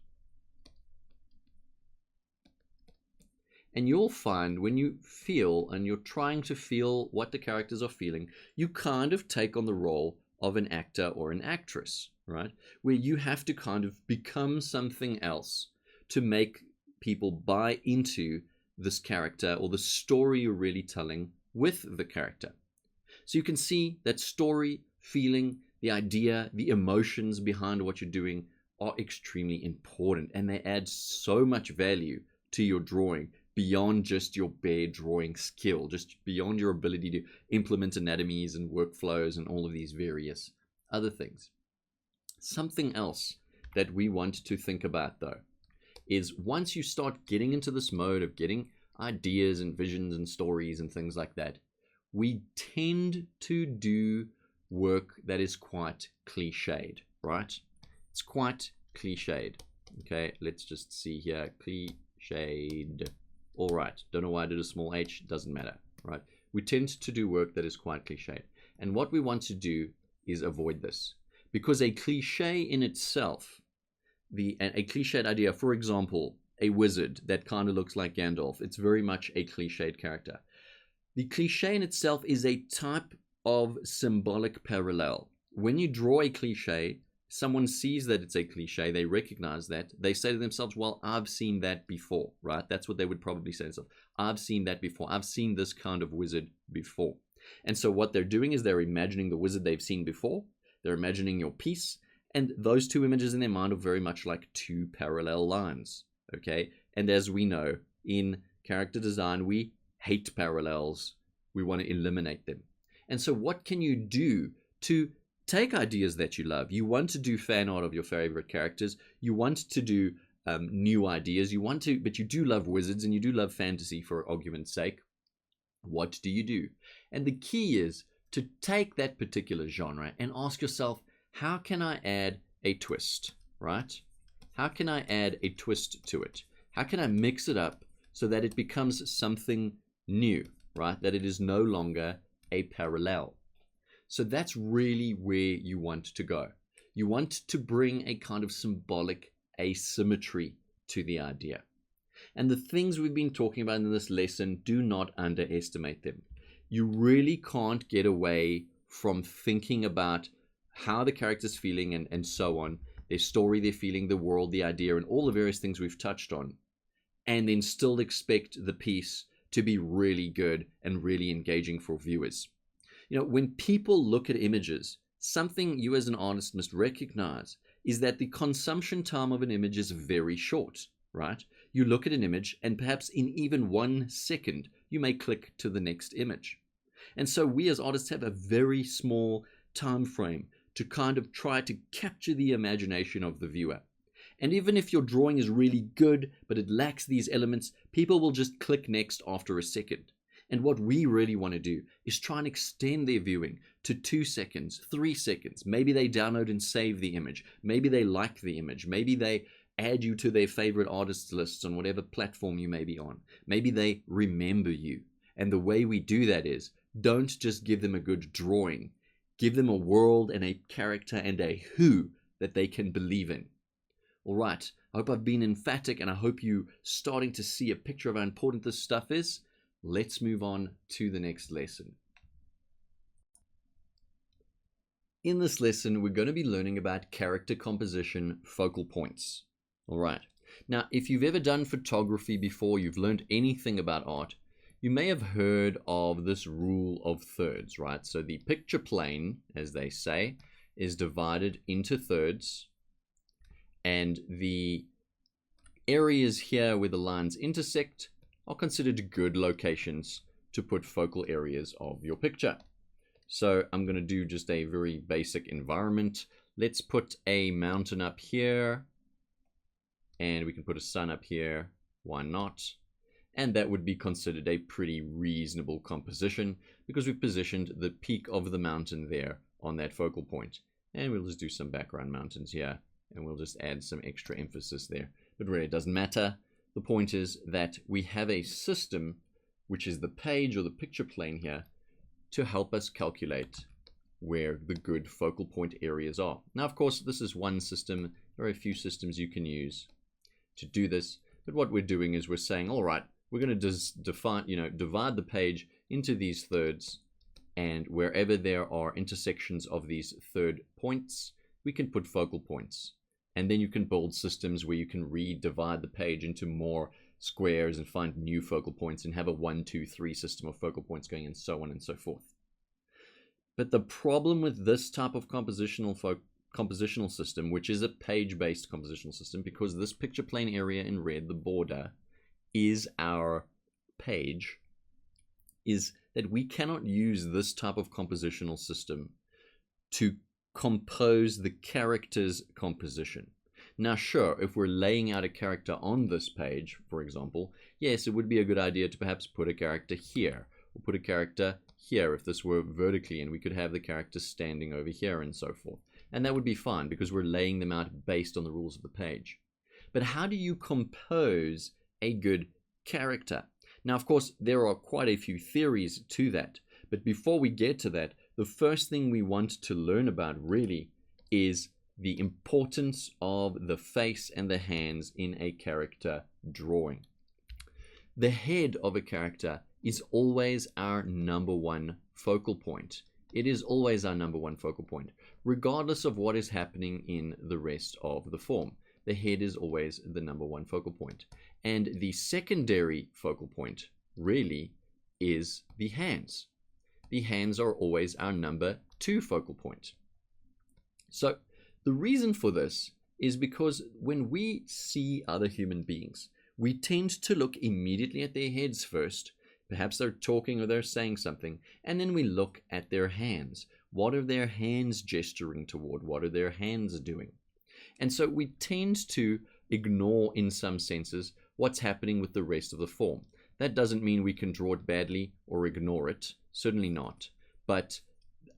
[SPEAKER 1] And you'll find when you feel and you're trying to feel what the characters are feeling, you kind of take on the role of an actor or an actress, right? Where you have to kind of become something else to make people buy into this character or the story you're really telling with the character. So you can see that story, feeling, the idea, the emotions behind what you're doing are extremely important, and they add so much value to your drawing beyond just your bare drawing skill, just beyond your ability to implement anatomies and workflows and all of these various other things. Something else that we want to think about, though, is once you start getting into this mode of getting ideas and visions and stories and things like that, we tend to do work that is quite cliched, right? It's quite cliched. Okay, let's just see here. Cliched. All right, don't know why I did a small h, doesn't matter, right? We tend to do work that is quite cliched. And what we want to do is avoid this. Because a cliche in itself, a cliched idea, for example, a wizard that kind of looks like Gandalf, it's very much a cliched character. The cliche in itself is a type of symbolic parallel. When you draw a cliche, someone sees that it's a cliche, they recognize that, they say to themselves, well, I've seen that before, right? That's what they would probably say to themselves. I've seen that before. I've seen this kind of wizard before. And so what they're doing is they're imagining the wizard they've seen before. They're imagining your piece. And those two images in their mind are very much like two parallel lines, okay? And as we know, in character design, we hate parallels. We want to eliminate them. And so what can you do to take ideas that you love? You want to do fan art of your favorite characters. You want to do new ideas. But you do love wizards and you do love fantasy for argument's sake. What do you do? And the key is to take that particular genre and ask yourself, how can I add a twist, right? How can I add a twist to it? How can I mix it up so that it becomes something new, right? That it is no longer a parallel. So that's really where you want to go. You want to bring a kind of symbolic asymmetry to the idea. And the things we've been talking about in this lesson, do not underestimate them. You really can't get away from thinking about how the character's feeling and so on, their story, their feeling, the world, the idea, and all the various things we've touched on, and then still expect the piece to be really good and really engaging for viewers. You know, when people look at images, something you as an artist must recognize is that the consumption time of an image is very short, right? You look at an image and perhaps in even 1 second, you may click to the next image. And so we as artists have a very small time frame to kind of try to capture the imagination of the viewer. And even if your drawing is really good, but it lacks these elements, people will just click next after a second. And what we really want to do is try and extend their viewing to 2 seconds, 3 seconds. Maybe they download and save the image. Maybe they like the image. Maybe they add you to their favorite artists lists on whatever platform you may be on. Maybe they remember you. And the way we do that is, don't just give them a good drawing. Give them a world and a character and a who that they can believe in. All right, I hope I've been emphatic and I hope you're starting to see a picture of how important this stuff is. Let's move on to the next lesson. In this lesson, we're going to be learning about character composition focal points. All right. Now, if you've ever done photography before, you've learned anything about art, you may have heard of this rule of thirds, right? So the picture plane, as they say, is divided into thirds, and the areas here where the lines intersect are considered good locations to put focal areas of your picture. So I'm going to do just a very basic environment. Let's put a mountain up here, and we can put a sun up here. Why not? And that would be considered a pretty reasonable composition because we've positioned the peak of the mountain there on that focal point. And we'll just do some background mountains here, and we'll just add some extra emphasis there. But really, it doesn't matter. The point is that we have a system, which is the page or the picture plane here, to help us calculate where the good focal point areas are. Now, of course, this is one system. There are a few systems you can use to do this. But what we're doing is we're saying, all right, we're going to divide the page into these thirds, and wherever there are intersections of these third points, we can put focal points. And then you can build systems where you can re-divide the page into more squares and find new focal points and have a 1, 2, 3 system of focal points going, and so on and so forth. But the problem with this type of compositional system, which is a page-based compositional system, because this picture plane area in red, the border, is our page, is that we cannot use this type of compositional system to compose the character's composition. Now, sure, if we're laying out a character on this page, for example, yes, it would be a good idea to perhaps put a character here, or put a character here if this were vertically, and we could have the character standing over here and so forth. And that would be fine because we're laying them out based on the rules of the page. But how do you compose a good character? Now, of course, there are quite a few theories to that. But before we get to that, the first thing we want to learn about really is the importance of the face and the hands in a character drawing. The head of a character is always our number one focal point. It is always our number one focal point, regardless of what is happening in the rest of the form. The head is always the number one focal point. And the secondary focal point really is the hands. The hands are always our number two focal point. So the reason for this is because when we see other human beings, we tend to look immediately at their heads first. Perhaps they're talking or they're saying something, and then we look at their hands. What are their hands gesturing toward? What are their hands doing? And so we tend to ignore, in some senses, what's happening with the rest of the form. That doesn't mean we can draw it badly or ignore it, certainly not. But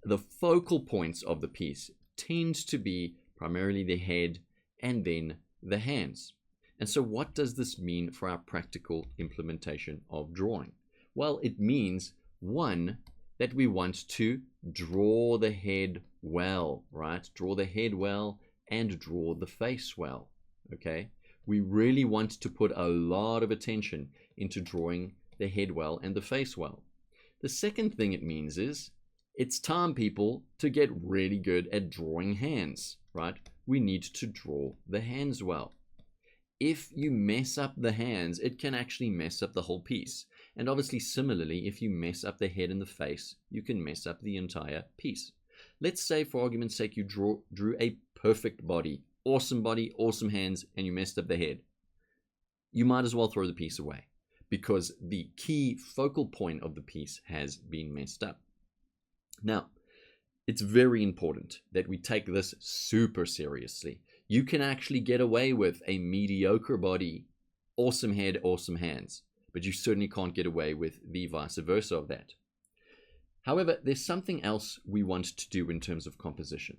[SPEAKER 1] the focal points of the piece tend to be primarily the head and then the hands. And so what does this mean for our practical implementation of drawing? Well, it means, one, that we want to draw the head well, right? Draw the head well and draw the face well, okay? We really want to put a lot of attention into drawing the head well and the face well. The second thing it means is, it's time, people, to get really good at drawing hands, right? We need to draw the hands well. If you mess up the hands, it can actually mess up the whole piece. And obviously, similarly, if you mess up the head and the face, you can mess up the entire piece. Let's say, for argument's sake, you drew a perfect body, awesome hands, and you messed up the head. You might as well throw the piece away because the key focal point of the piece has been messed up. Now, it's very important that we take this super seriously. You can actually get away with a mediocre body, awesome head, awesome hands, but you certainly can't get away with the vice versa of that. However, there's something else we want to do in terms of composition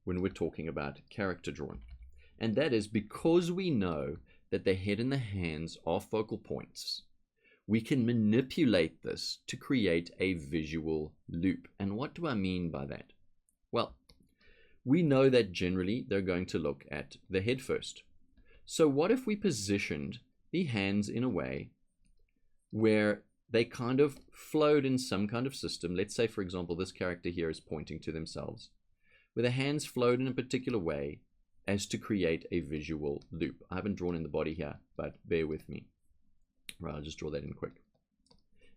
[SPEAKER 1] when we're talking about character drawing. And that is, because we know that the head and the hands are focal points, we can manipulate this to create a visual loop. And what do I mean by that? Well, we know that generally they're going to look at the head first. So what if we positioned the hands in a way where they kind of flowed in some kind of system? Let's say, for example, this character here is pointing to themselves, where the hands flowed in a particular way as to create a visual loop. I haven't drawn in the body here, but bear with me. Right, I'll just draw that in quick.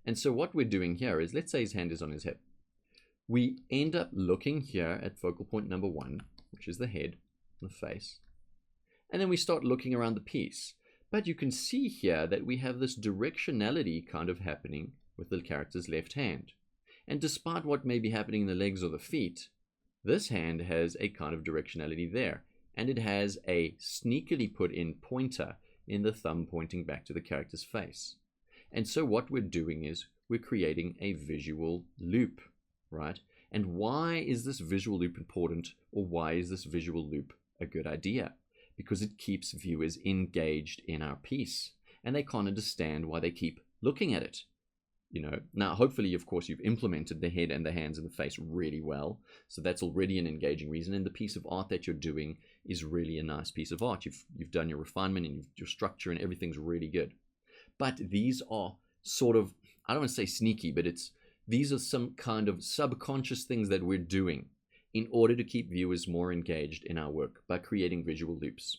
[SPEAKER 1] And so what we're doing here is, let's say his hand is on his hip. We end up looking here at focal point number one, which is the head, the face. And then we start looking around the piece. But you can see here that we have this directionality kind of happening with the character's left hand. And despite what may be happening in the legs or the feet, this hand has a kind of directionality there. And it has a sneakily put in pointer in the thumb pointing back to the character's face. And so what we're doing is we're creating a visual loop, right? And why is this visual loop important, or why is this visual loop a good idea? Because it keeps viewers engaged in our piece, and they can't understand why they keep looking at it. Now hopefully, of course, you've implemented the head and the hands and the face really well, so that's already an engaging reason, and the piece of art that you're doing is really a nice piece of art. You've done your refinement and your structure, and everything's really good. But these are sort of, I don't want to say sneaky, but these are some kind of subconscious things that we're doing in order to keep viewers more engaged in our work by creating visual loops.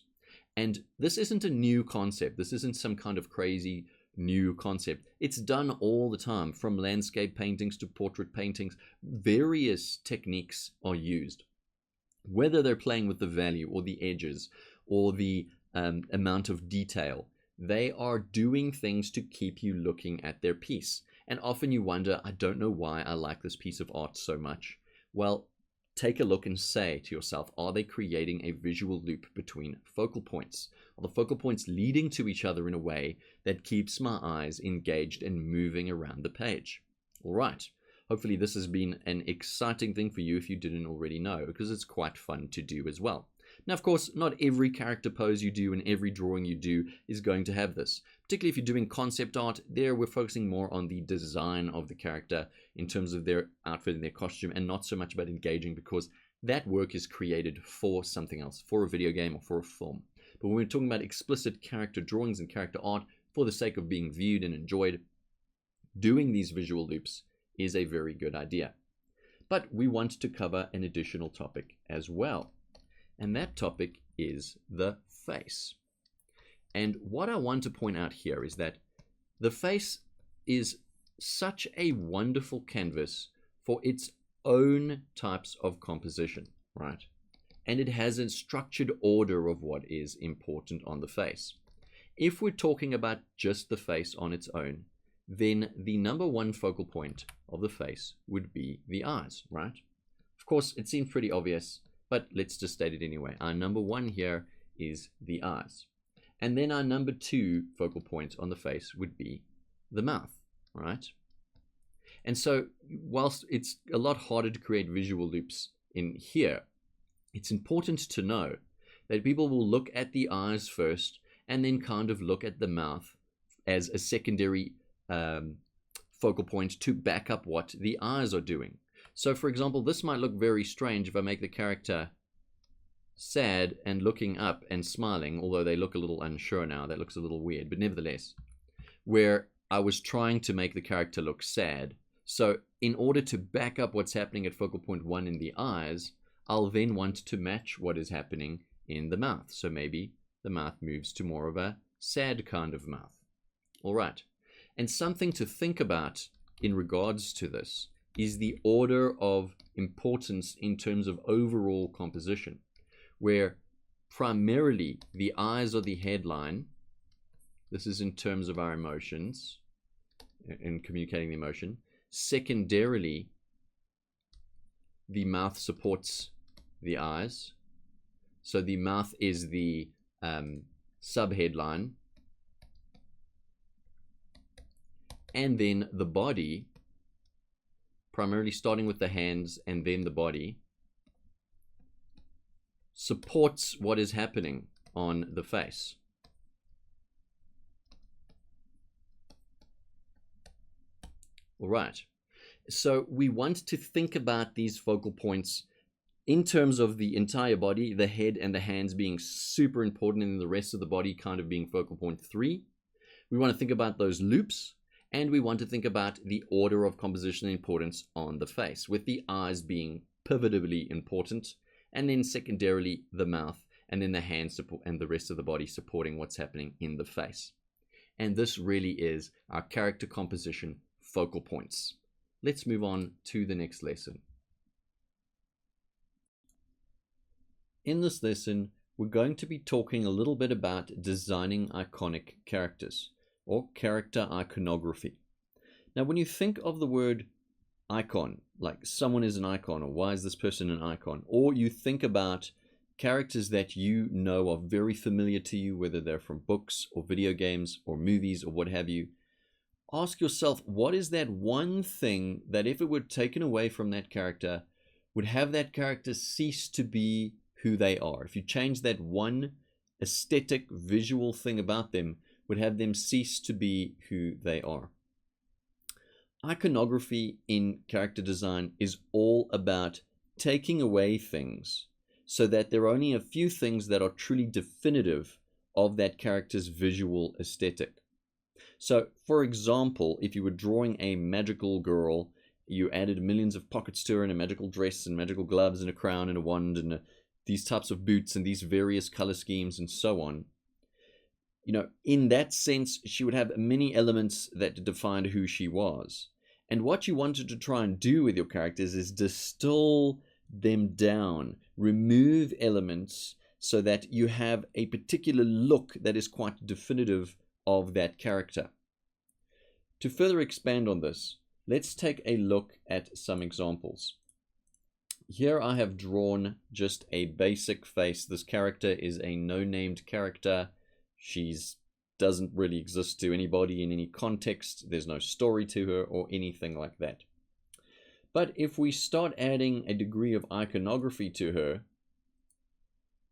[SPEAKER 1] And this isn't a new concept. This isn't some kind of crazy new concept. It's done all the time, from landscape paintings to portrait paintings. Various techniques are used, whether they're playing with the value or the edges or the amount of detail. They are doing things to keep you looking at their piece. And often you wonder, I don't know why I like this piece of art so much. Well, take a look and say to yourself, are they creating a visual loop between focal points? Are the focal points leading to each other in a way that keeps my eyes engaged and moving around the page? All right. Hopefully this has been an exciting thing for you if you didn't already know, because it's quite fun to do as well. Now, of course, not every character pose you do and every drawing you do is going to have this. Particularly if you're doing concept art, there we're focusing more on the design of the character in terms of their outfit and their costume, and not so much about engaging, because that work is created for something else, for a video game or for a film. But when we're talking about explicit character drawings and character art for the sake of being viewed and enjoyed, doing these visual loops is a very good idea. But we want to cover an additional topic as well. And that topic is the face. And what I want to point out here is that the face is such a wonderful canvas for its own types of composition, right? And it has a structured order of what is important on the face. If we're talking about just the face on its own, then the number one focal point of the face would be the eyes, right? Of course, it seems pretty obvious, but let's just state it anyway. Our number one here is the eyes. And then our number two focal point on the face would be the mouth, right? And so whilst it's a lot harder to create visual loops in here, it's important to know that people will look at the eyes first and then kind of look at the mouth as a secondary focal point to back up what the eyes are doing. So for example, this might look very strange if I make the character sad and looking up and smiling, although they look a little unsure now. That looks a little weird, but nevertheless, where I was trying to make the character look sad. So in order to back up what's happening at focal point 1 in the eyes, I'll then want to match what is happening in the mouth. So maybe the mouth moves to more of a sad kind of mouth. All right. And something to think about in regards to this is the order of importance in terms of overall composition, where primarily the eyes are the headline. This is in terms of our emotions and communicating the emotion. Secondarily, the mouth supports the eyes. So the mouth is the sub-headline. And then the body, primarily starting with the hands and then the body, supports what is happening on the face. All right. So we want to think about these focal points in terms of the entire body, the head and the hands being super important and the rest of the body kind of being focal point 3. We want to think about those loops. And we want to think about the order of composition and importance on the face, with the eyes being pivotally important, and then secondarily the mouth, and then the hands and the rest of the body supporting what's happening in the face. And this really is our character composition focal points. Let's move on to the next lesson. In this lesson, we're going to be talking a little bit about designing iconic characters, or character iconography. Now, when you think of the word icon, like someone is an icon, or why is this person an icon, or you think about characters that you know are very familiar to you, whether they're from books or video games or movies or what have you, ask yourself, what is that one thing that if it were taken away from that character, would have that character cease to be who they are? If you change that one aesthetic, visual thing about them, would have them cease to be who they are. Iconography in character design is all about taking away things so that there are only a few things that are truly definitive of that character's visual aesthetic. So, for example, if you were drawing a magical girl, you added millions of pockets to her and a magical dress and magical gloves and a crown and a wand and these types of boots and these various color schemes and so on. You know, in that sense, she would have many elements that defined who she was. And what you wanted to try and do with your characters is distill them down, remove elements so that you have a particular look that is quite definitive of that character. To further expand on this, let's take a look at some examples. Here I have drawn just a basic face. This character is a no-named character. She doesn't really exist to anybody in any context. There's no story to her or anything like that. But if we start adding a degree of iconography to her,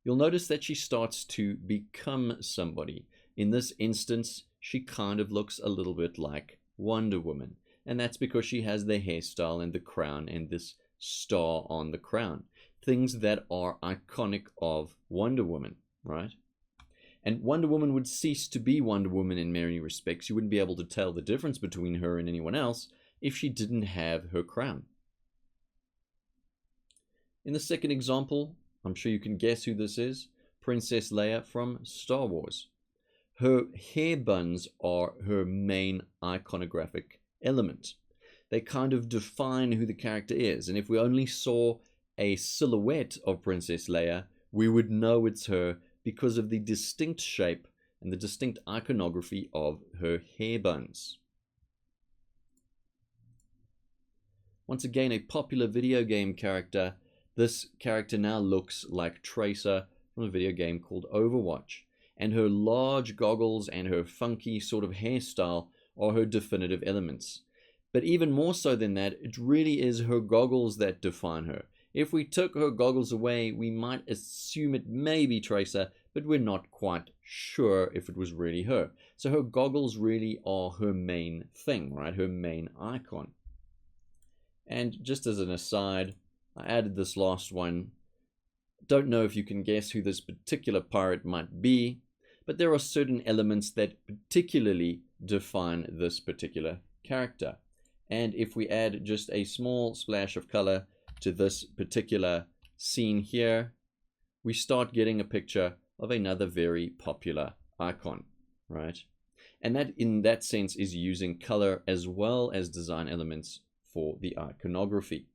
[SPEAKER 1] you'll notice that she starts to become somebody. In this instance, she kind of looks a little bit like Wonder Woman. And that's because she has the hairstyle and the crown and this star on the crown. Things that are iconic of Wonder Woman, right? And Wonder Woman would cease to be Wonder Woman in many respects. You wouldn't be able to tell the difference between her and anyone else if she didn't have her crown. In the second example, I'm sure you can guess who this is. Princess Leia from Star Wars. Her hair buns are her main iconographic element. They kind of define who the character is. And if we only saw a silhouette of Princess Leia, we would know it's her because of the distinct shape and the distinct iconography of her hair buns. Once again, a popular video game character. This character now looks like Tracer from a video game called Overwatch. And her large goggles and her funky sort of hairstyle are her definitive elements. But even more so than that, it really is her goggles that define her. If we took her goggles away, we might assume it may be Tracer, but we're not quite sure if it was really her. So her goggles really are her main thing, right? Her main icon. And just as an aside, I added this last one. Don't know if you can guess who this particular pirate might be, but there are certain elements that particularly define this particular character. And if we add just a small splash of color to this particular scene here, we start getting a picture of another very popular icon, right? And that, in that sense, is using color as well as design elements for the iconography.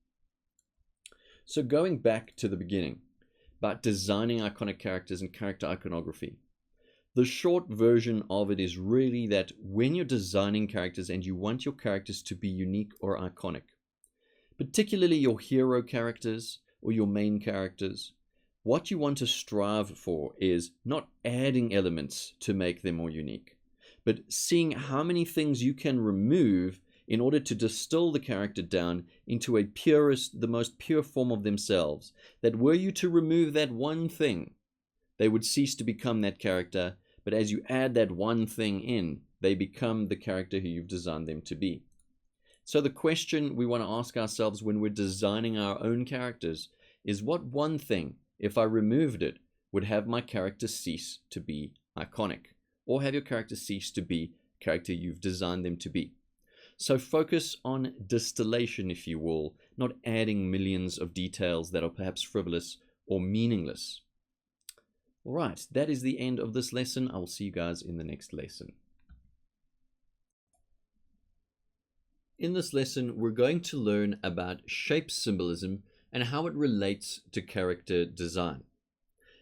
[SPEAKER 1] So going back to the beginning, about designing iconic characters and character iconography, the short version of it is really that when you're designing characters and you want your characters to be unique or iconic, particularly your hero characters or your main characters, what you want to strive for is not adding elements to make them more unique, but seeing how many things you can remove in order to distill the character down into a purest, the most pure form of themselves, that were you to remove that one thing, they would cease to become that character, but as you add that one thing in, they become the character who you've designed them to be. So the question we want to ask ourselves when we're designing our own characters is, what one thing, if I removed it, would have my character cease to be iconic, or have your character cease to be the character you've designed them to be? So focus on distillation, if you will, not adding millions of details that are perhaps frivolous or meaningless. All right, that is the end of this lesson. I will see you guys in the next lesson. In this lesson, we're going to learn about shape symbolism and how it relates to character design.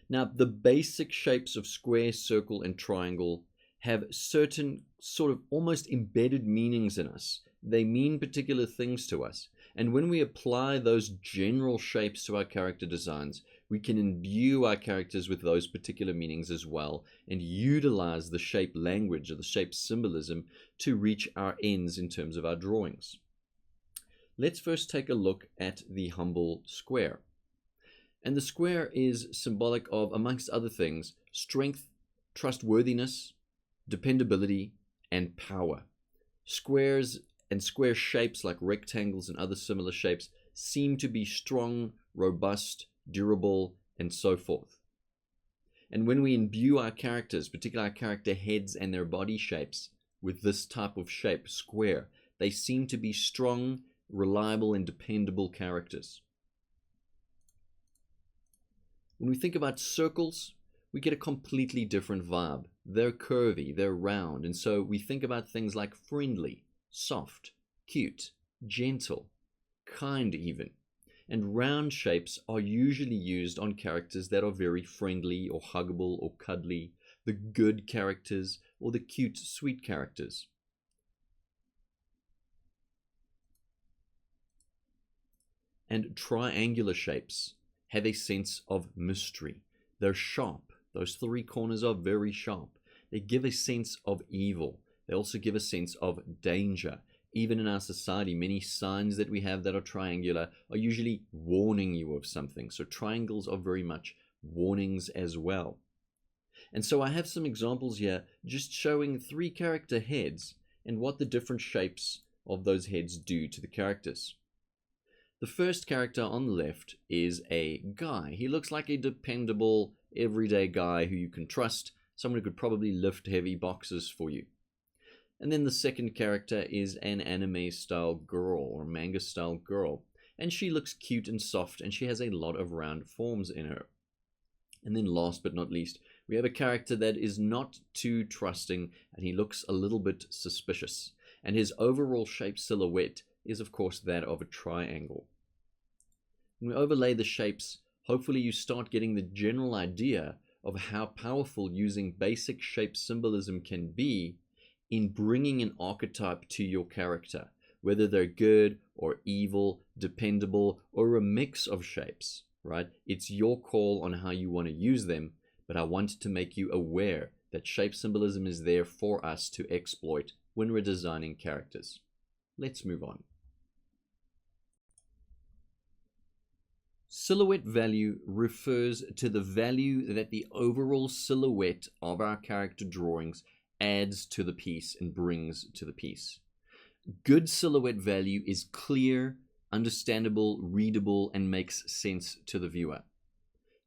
[SPEAKER 1] Now, the basic shapes of square, circle, and triangle have certain sort of almost embedded meanings in us. They mean particular things to us. And when we apply those general shapes to our character designs, we can imbue our characters with those particular meanings as well and utilize the shape language or the shape symbolism to reach our ends in terms of our drawings. Let's first take a look at the humble square. And the square is symbolic of, amongst other things, strength, trustworthiness, dependability, and power. Squares and square shapes like rectangles and other similar shapes seem to be strong, robust, durable, and so forth. And when we imbue our characters, particularly our character heads and their body shapes, with this type of shape, square, they seem to be strong, reliable, and dependable characters. When we think about circles, we get a completely different vibe. They're curvy, they're round, and so we think about things like friendly, soft, cute, gentle, kind even. And round shapes are usually used on characters that are very friendly or huggable or cuddly, the good characters or the cute, sweet characters. And triangular shapes have a sense of mystery. They're sharp. Those three corners are very sharp. They give a sense of evil. They also give a sense of danger. Even in our society, many signs that we have that are triangular are usually warning you of something. So triangles are very much warnings as well. And so I have some examples here just showing three character heads and what the different shapes of those heads do to the characters. The first character on the left is a guy. He looks like a dependable, everyday guy who you can trust, someone who could probably lift heavy boxes for you. And then the second character is an anime-style girl or manga-style girl. And she looks cute and soft, and she has a lot of round forms in her. And then last but not least, we have a character that is not too trusting, and he looks a little bit suspicious. And his overall shape silhouette is of course that of a triangle. When we overlay the shapes, hopefully you start getting the general idea of how powerful using basic shape symbolism can be in bringing an archetype to your character, whether they're good or evil, dependable, or a mix of shapes, right? It's your call on how you want to use them, but I want to make you aware that shape symbolism is there for us to exploit when we're designing characters. Let's move on. Silhouette value refers to the value that the overall silhouette of our character drawings adds to the piece and brings to the piece. Good silhouette value is clear, understandable, readable, and makes sense to the viewer.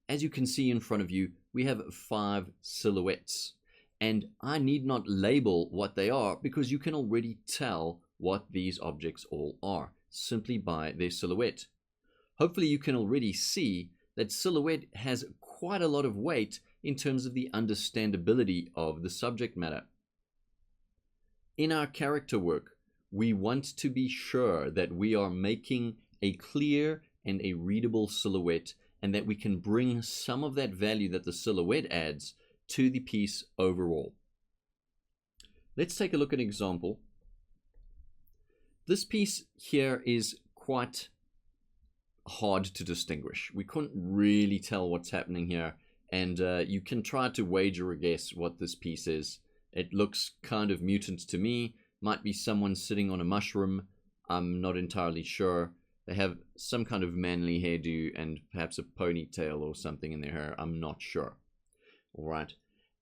[SPEAKER 1] As you can see in front of you, we have 5 silhouettes, and I need not label what they are because you can already tell what these objects all are simply by their silhouette. Hopefully you can already see that silhouette has quite a lot of weight in terms of the understandability of the subject matter. In our character work, we want to be sure that we are making a clear and a readable silhouette, and that we can bring some of that value that the silhouette adds to the piece overall. Let's take a look at an example. This piece here is quite hard to distinguish. We couldn't really tell what's happening here, and you can try to wager a guess what this piece is. It looks kind of mutant to me. Might be someone sitting on a mushroom. I'm not entirely sure. They have some kind of manly hairdo and perhaps a ponytail or something in their hair. I'm not sure. All right.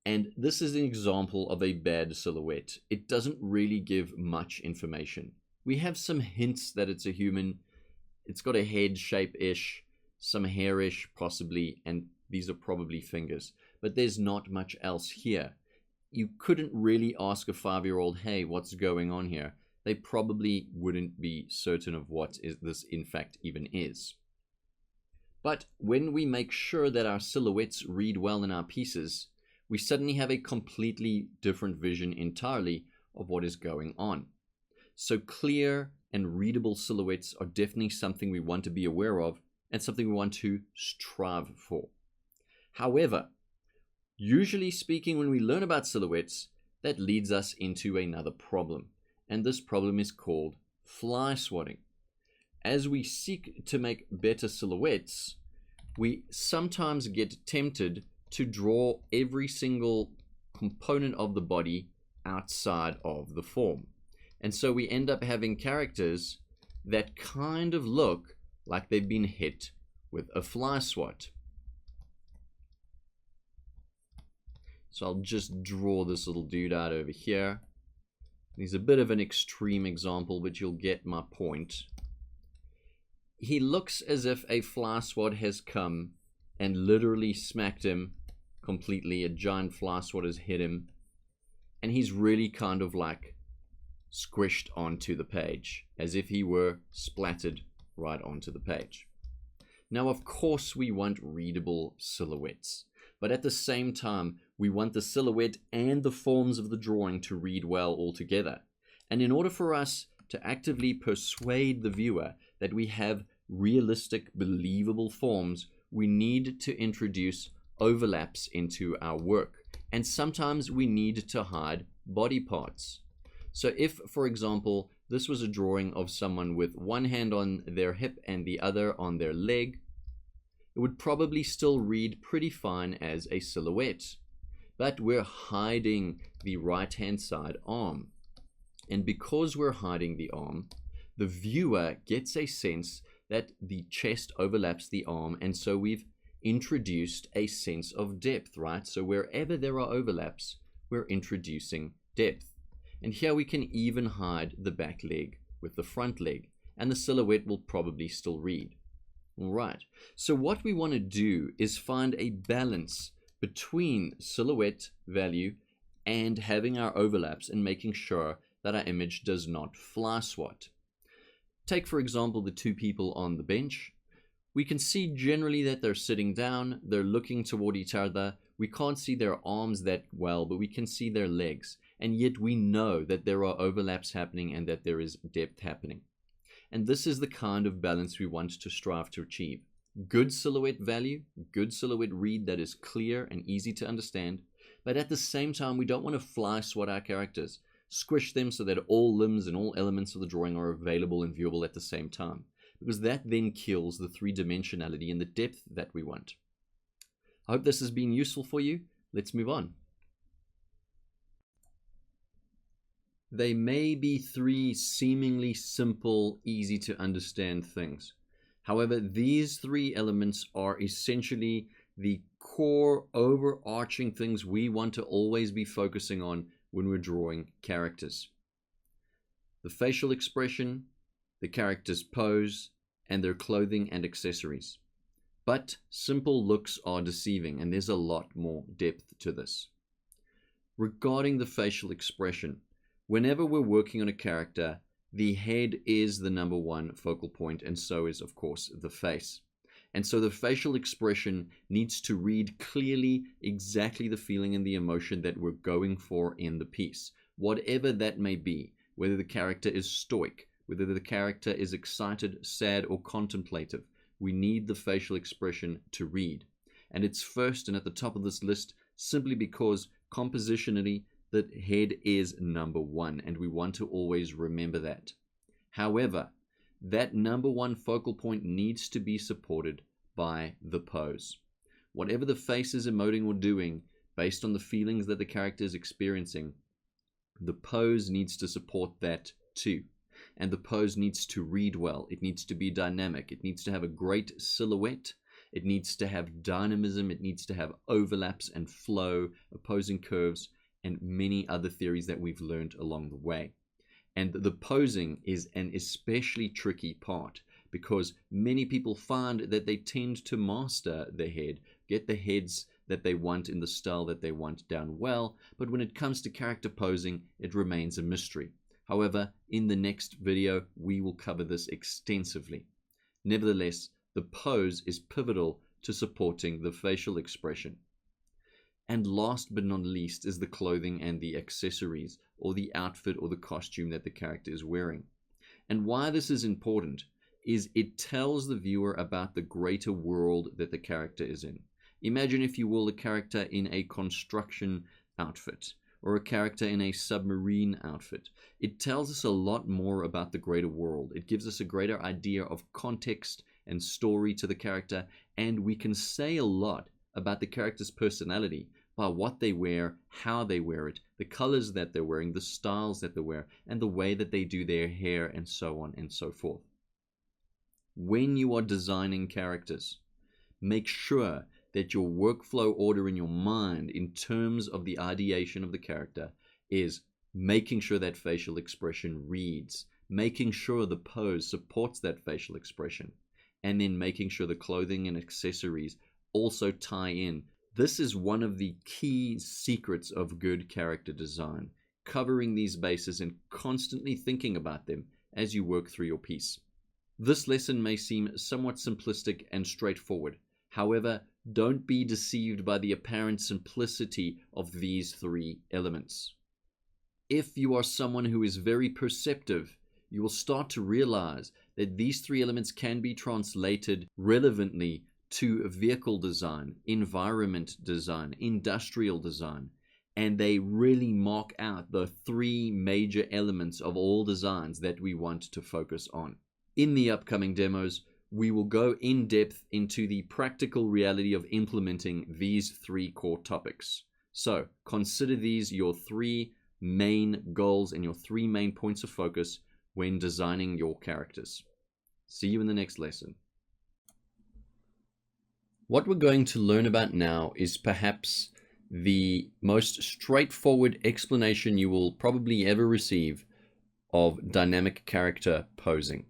[SPEAKER 1] And this is an example of a bad silhouette. It doesn't really give much information. We have some hints that it's a human. It's got a head shape-ish, some hair-ish possibly, and these are probably fingers. But there's not much else here. You couldn't really ask a 5-year-old, hey, what's going on here? They probably wouldn't be certain of what this in fact even is. But when we make sure that our silhouettes read well in our pieces, we suddenly have a completely different vision entirely of what is going on. So clear and readable silhouettes are definitely something we want to be aware of and something we want to strive for. However, usually speaking, when we learn about silhouettes, that leads us into another problem. And this problem is called fly swatting. as we seek to make better silhouettes, we sometimes get tempted to draw every single component of the body outside of the form. And so we end up having characters that kind of look like they've been hit with a fly swat. So I'll just draw this little dude out over here. He's a bit of an extreme example, but you'll get my point. He looks as if a fly swat has come and literally smacked him completely. A giant fly swat has hit him, and he's really kind of like squished onto the page, as if he were splattered right onto the page. Now, of course, we want readable silhouettes, but at the same time, we want the silhouette and the forms of the drawing to read well altogether. And in order for us to actively persuade the viewer that we have realistic, believable forms, we need to introduce overlaps into our work. And sometimes we need to hide body parts. So if, for example, this was a drawing of someone with one hand on their hip and the other on their leg, it would probably still read pretty fine as a silhouette. But we're hiding the right-hand side arm. And because we're hiding the arm, the viewer gets a sense that the chest overlaps the arm, and so we've introduced a sense of depth, right? So wherever there are overlaps, we're introducing depth. And here we can even hide the back leg with the front leg, and the silhouette will probably still read. All right, so what we want to do is find a balance between silhouette value and having our overlaps and making sure that our image does not fly swat. Take, for example, the two people on the bench. We can see generally that they're sitting down, they're looking toward each other. We can't see their arms that well, but we can see their legs. And yet we know that there are overlaps happening and that there is depth happening. And this is the kind of balance we want to strive to achieve. Good silhouette value, good silhouette read that is clear and easy to understand, but at the same time, we don't want to fly swat our characters, squish them so that all limbs and all elements of the drawing are available and viewable at the same time, because that then kills the three-dimensionality and the depth that we want. I hope this has been useful for you. Let's move on. They may be three seemingly simple, easy to understand things. However, these three elements are essentially the core overarching things we want to always be focusing on when we're drawing characters. The facial expression, the character's pose, and their clothing and accessories. But simple looks are deceiving, and there's a lot more depth to this. Regarding the facial expression, whenever we're working on a character, the head is the number one focal point, and so is, of course, the face. And so the facial expression needs to read clearly exactly the feeling and the emotion that we're going for in the piece, whatever that may be, whether the character is stoic, whether the character is excited, sad, or contemplative. We need the facial expression to read. And it's first and at the top of this list simply because compositionally, the head is number one, and we want to always remember that. However, that number one focal point needs to be supported by the pose. Whatever the face is emoting or doing, based on the feelings that the character is experiencing, the pose needs to support that too. And the pose needs to read well. It needs to be dynamic. It needs to have a great silhouette. It needs to have dynamism. It needs to have overlaps and flow, opposing curves, and many other theories that we've learned along the way. And the posing is an especially tricky part because many people find that they tend to master the head, get the heads that they want in the style that they want down well, but when it comes to character posing, it remains a mystery. However, in the next video, we will cover this extensively. Nevertheless, the pose is pivotal to supporting the facial expression. And last but not least is the clothing and the accessories, or the outfit or the costume that the character is wearing. And why this is important is it tells the viewer about the greater world that the character is in. Imagine, if you will, a character in a construction outfit, or a character in a submarine outfit. It tells us a lot more about the greater world. It gives us a greater idea of context and story to the character, and we can say a lot about the character's personality by what they wear, how they wear it, the colors that they're wearing, the styles that they wear, and the way that they do their hair, and so on and so forth. When you are designing characters, make sure that your workflow order in your mind in terms of the ideation of the character is making sure that facial expression reads, making sure the pose supports that facial expression, and then making sure the clothing and accessories also tie in. This is one of the key secrets of good character design, covering these bases and constantly thinking about them as you work through your piece. This lesson may seem somewhat simplistic and straightforward. However, don't be deceived by the apparent simplicity of these three elements. If you are someone who is very perceptive, you will start to realize that these three elements can be translated relevantly to vehicle design, environment design, industrial design, and they really mark out the three major elements of all designs that we want to focus on. In the upcoming demos, we will go in depth into the practical reality of implementing these three core topics. So consider these your three main goals and your three main points of focus when designing your characters. See you in the next lesson. What we're going to learn about now is perhaps the most straightforward explanation you will probably ever receive of dynamic character posing.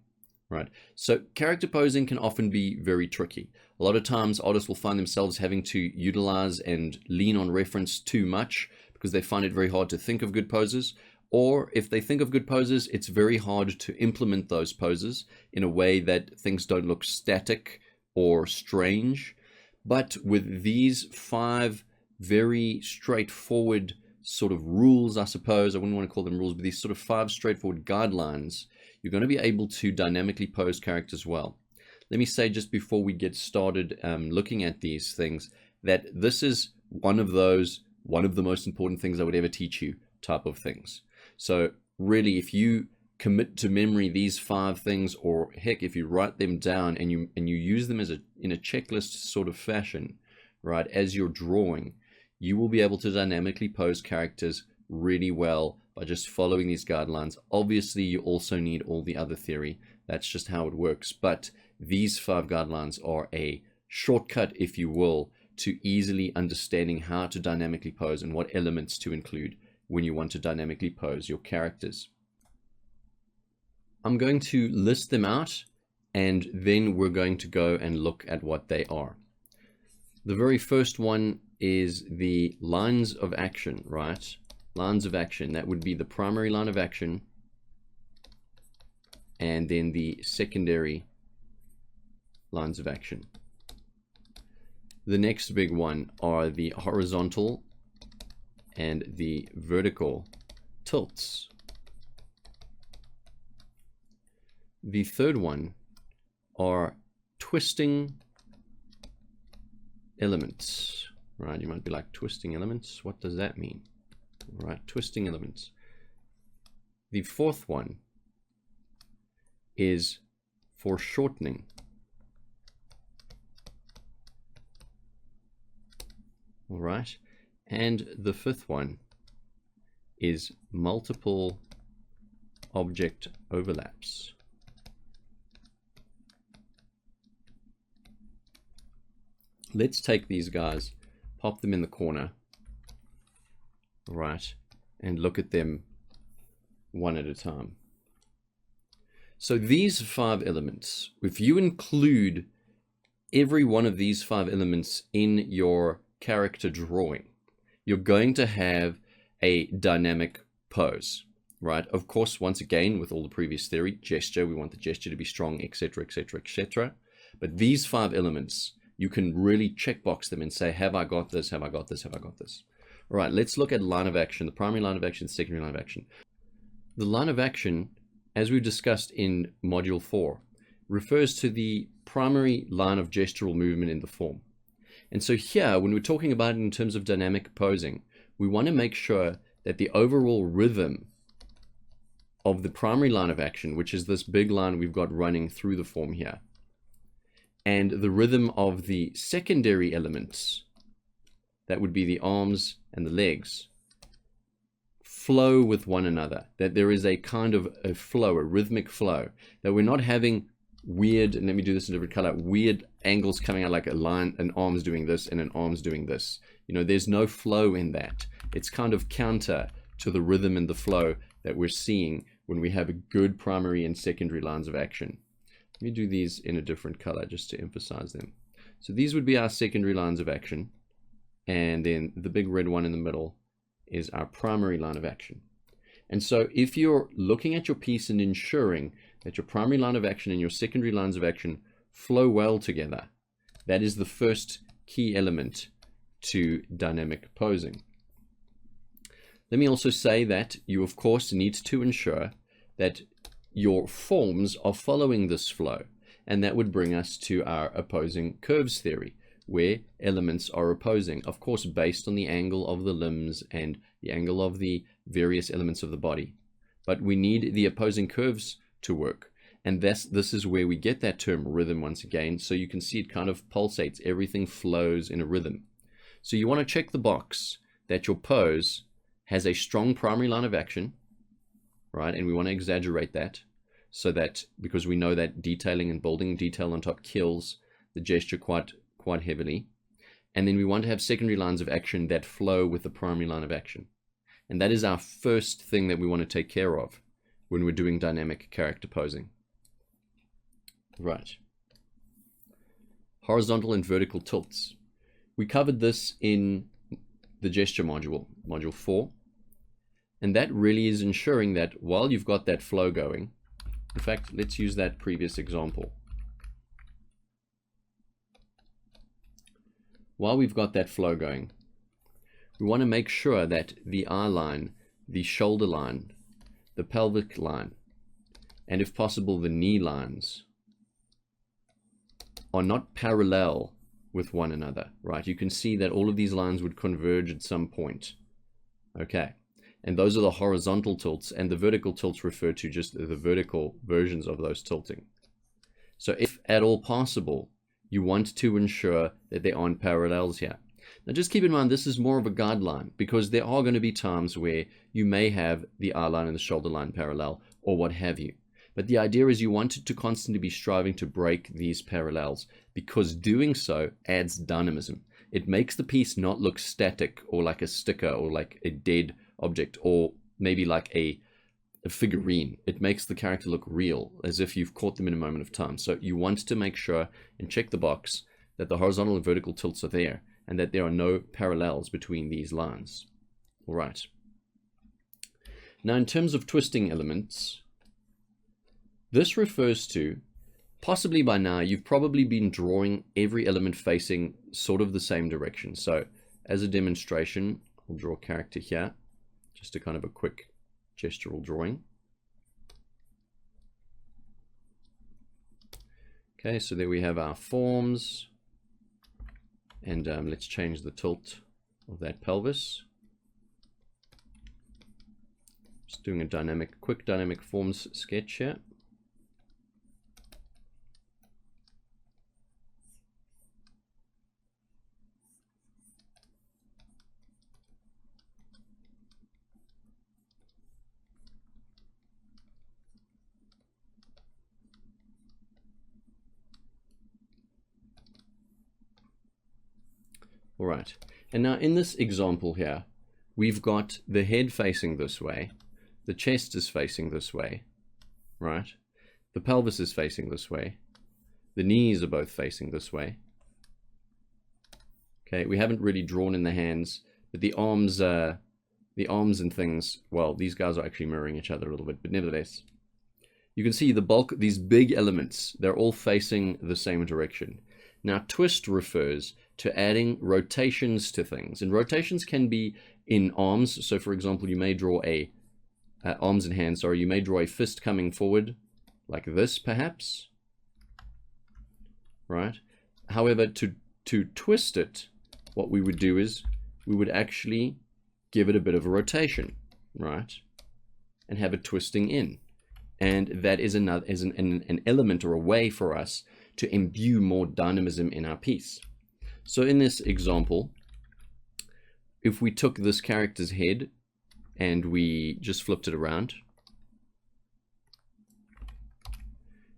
[SPEAKER 1] Right. So character posing can often be very tricky. A lot of times artists will find themselves having to utilize and lean on reference too much because they find it very hard to think of good poses. Or if they think of good poses, it's very hard to implement those poses in a way that things don't look static or strange. But with these 5 very straightforward sort of rules, I suppose, I wouldn't want to call them rules, but these sort of 5 straightforward guidelines, you're going to be able to dynamically pose characters well. Let me say just before we get started looking at these things, that this is one of the most important things I would ever teach you type of things. So really, if you commit to memory these 5 things, or heck, if you write them down and you use them as in a checklist sort of fashion, right, as you're drawing, you will be able to dynamically pose characters really well by just following these guidelines. Obviously, you also need all the other theory. That's just how it works. But these 5 guidelines are a shortcut, if you will, to easily understanding how to dynamically pose and what elements to include when you want to dynamically pose your characters. I'm going to list them out, and then we're going to go and look at what they are. The very first one is the lines of action, right? Lines of action, that would be the primary line of action, and then the secondary lines of action. The next big one are the horizontal and the vertical tilts. The third one are twisting elements, right? You might be like, twisting elements, what does that mean? Right, twisting elements. The fourth one is foreshortening. All right, and the fifth one is multiple object overlaps. Let's take these guys, pop them in the corner, right, and look at them one at a time. So these 5 elements, if you include every one of these 5 elements in your character drawing, you're going to have a dynamic pose, right? Of course, once again, with all the previous theory, gesture, we want the gesture to be strong, etc., etc., etc. But these 5 elements, you can really checkbox them and say, have I got this, have I got this, have I got this? All right, let's look at line of action, the primary line of action, the secondary line of action. The line of action, as we've discussed in Module 4, refers to the primary line of gestural movement in the form. And so here, when we're talking about it in terms of dynamic posing, we want to make sure that the overall rhythm of the primary line of action, which is this big line we've got running through the form here, and the rhythm of the secondary elements, that would be the arms and the legs, flow with one another, that there is a kind of a flow, a rhythmic flow, that we're not having weird, and let me do this in a different color, weird angles coming out like a line, an arm's doing this and an arm's doing this. You know, there's no flow in that. It's kind of counter to the rhythm and the flow that we're seeing when we have a good primary and secondary lines of action. Let me do these in a different color just to emphasize them. So these would be our secondary lines of action, and then the big red one in the middle is our primary line of action. And so if you're looking at your piece and ensuring that your primary line of action and your secondary lines of action flow well together, that is the first key element to dynamic posing. Let me also say that you of course need to ensure that your forms are following this flow, and that would bring us to our opposing curves theory, where elements are opposing, of course based on the angle of the limbs and the angle of the various elements of the body. But we need the opposing curves to work, and this is where we get that term rhythm once again. So you can see it kind of pulsates, everything flows in a rhythm. So you want to check the box that your pose has a strong primary line of action, right? And we want to exaggerate that, so that, because we know that detailing and building detail on top kills the gesture quite heavily. And then we want to have secondary lines of action that flow with the primary line of action. And that is our first thing that we want to take care of when we're doing dynamic character posing. Right. Horizontal and vertical tilts. We covered this in the gesture module, module 4. And that really is ensuring that while you've got that flow going, in fact, let's use that previous example. While we've got that flow going, we want to make sure that the eye line, the shoulder line, the pelvic line, and if possible the knee lines are not parallel with one another, right? You can see that all of these lines would converge at some point. Okay, and those are the horizontal tilts, and the vertical tilts refer to just the vertical versions of those tilting. So if at all possible, you want to ensure that there aren't parallels here. Now just keep in mind, this is more of a guideline, because there are going to be times where you may have the eye line and the shoulder line parallel, or what have you. But the idea is you want to constantly be striving to break these parallels, because doing so adds dynamism. It makes the piece not look static or like a sticker or like a dead object, or maybe like a figurine. It makes the character look real, as if you've caught them in a moment of time. So you want to make sure and check the box that the horizontal and vertical tilts are there, and that there are no parallels between these lines. All right. Now in terms of twisting elements, this refers to, possibly by now, you've probably been drawing every element facing sort of the same direction. So as a demonstration, I'll draw a character here, just a kind of a quick gestural drawing. Okay, so there we have our forms, and let's change the tilt of that pelvis. Just doing a quick dynamic forms sketch here. All right, and now in this example here, we've got the head facing this way, the chest is facing this way, right? The pelvis is facing this way, the knees are both facing this way. Okay, we haven't really drawn in the hands, but the arms and things, well, these guys are actually mirroring each other a little bit, but nevertheless, you can see the bulk, these big elements, they're all facing the same direction. Now, twist refers to adding rotations to things, and rotations can be in arms. So for example, you may draw arms and hands, sorry, you may draw a fist coming forward like this perhaps, right? However, to twist it, what we would do is we would actually give it a bit of a rotation, right? And have it twisting in. And that is an element or a way for us to imbue more dynamism in our piece. So in this example, if we took this character's head and we just flipped it around,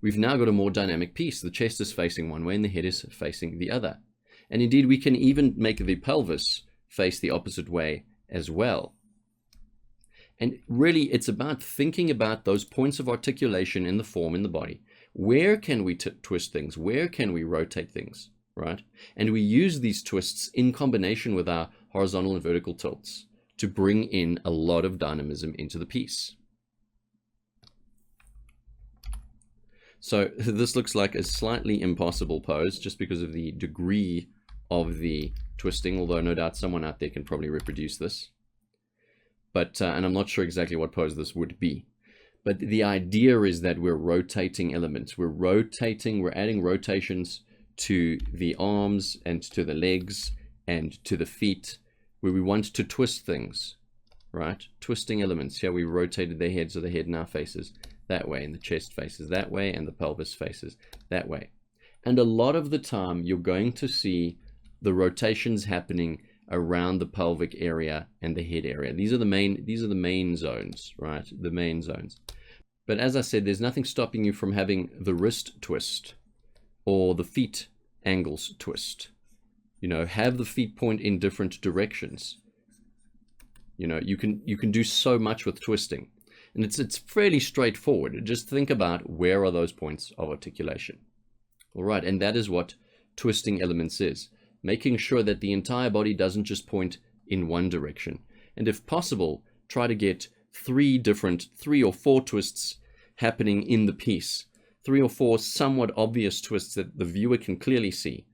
[SPEAKER 1] we've now got a more dynamic piece. The chest is facing one way and the head is facing the other. And indeed, we can even make the pelvis face the opposite way as well. And really, it's about thinking about those points of articulation in the form, in the body. Where can we twist things? Where can we rotate things, right? And we use these twists in combination with our horizontal and vertical tilts to bring in a lot of dynamism into the piece. So this looks like a slightly impossible pose just because of the degree of the twisting, although no doubt someone out there can probably reproduce this. But, and I'm not sure exactly what pose this would be. But the idea is that we're rotating elements. We're adding rotations to the arms and to the legs and to the feet, where we want to twist things, right? Twisting elements. Here we rotated their heads, so the head now faces that way, and the chest faces that way, and the pelvis faces that way. And a lot of the time, you're going to see the rotations happening around the pelvic area and the head area. These are the main zones, right? The main zones. But as I said, there's nothing stopping you from having the wrist twist or the feet angles twist. You know, have the feet point in different directions. You know, you can do so much with twisting. And it's fairly straightforward. Just think about where are those points of articulation. All right, and that is what twisting elements is. Making sure that the entire body doesn't just point in one direction. And if possible, try to get three or four twists happening in the piece. 3 or 4 somewhat obvious twists that the viewer can clearly see.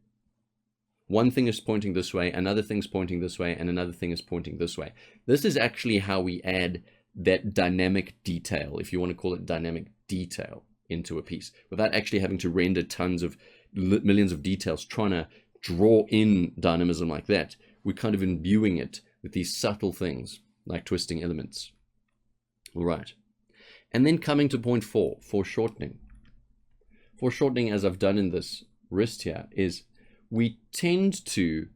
[SPEAKER 1] One thing is pointing this way, another thing's pointing this way, and another thing is pointing this way. This is actually how we add that dynamic detail, if you want to call it dynamic detail, into a piece, without actually having to render tons of millions of details, trying to draw in dynamism like that. We're kind of imbuing it with these subtle things like twisting elements. All right. And then coming to point 4, foreshortening. Foreshortening, as I've done in this wrist here, is we tend to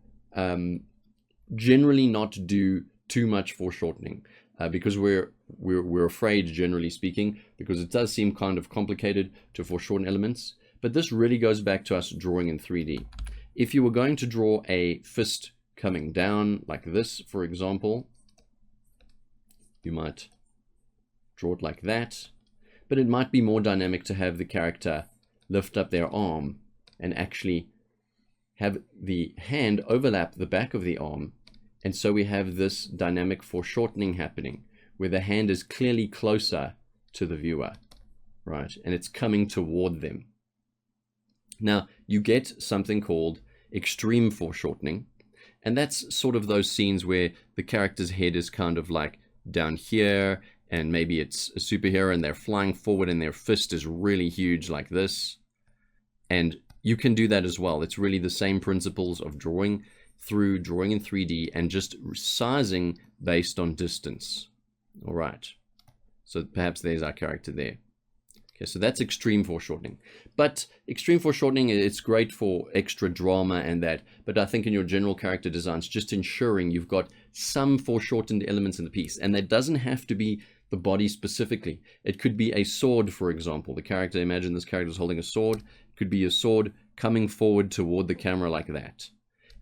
[SPEAKER 1] generally not do too much foreshortening because we're afraid, generally speaking, because it does seem kind of complicated to foreshorten elements. But this really goes back to us drawing in 3D. If you were going to draw a fist coming down like this, for example, you might draw it like that, but it might be more dynamic to have the character lift up their arm and actually have the hand overlap the back of the arm, and so we have this dynamic foreshortening happening where the hand is clearly closer to the viewer, right, and it's coming toward them. Now you get something called extreme foreshortening, and that's sort of those scenes where the character's head is kind of like down here, and maybe it's a superhero and they're flying forward and their fist is really huge like this. And you can do that as well. It's really the same principles of drawing in 3D and just sizing based on distance. All right. So perhaps there's our character there. Okay, so that's extreme foreshortening. But extreme foreshortening, it's great for extra drama and that. But I think in your general character designs, just ensuring you've got some foreshortened elements in the piece. And that doesn't have to be the body specifically. It could be a sword, for example. The character, imagine this character is holding a sword. It could be a sword coming forward toward the camera like that.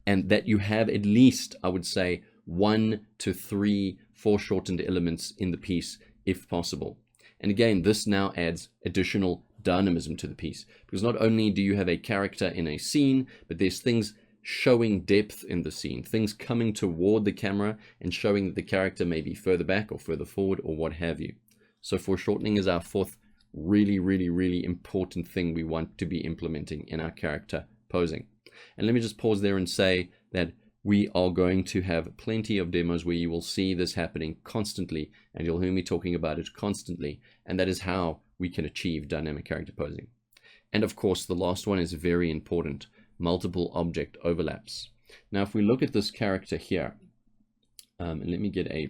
[SPEAKER 1] And that you have at least, I would say, 1 to 3 foreshortened elements in the piece, if possible. And again, this now adds additional dynamism to the piece, because not only do you have a character in a scene, but there's things showing depth in the scene, things coming toward the camera and showing that the character may be further back or further forward or what have you. So foreshortening is our 4th really important thing we want to be implementing in our character posing. And let me just pause there and say that we are going to have plenty of demos where you will see this happening constantly, and you'll hear me talking about it constantly, and that is how we can achieve dynamic character posing. And of course, the last one is very important: multiple object overlaps. Now, if we look at this character here, And let me get a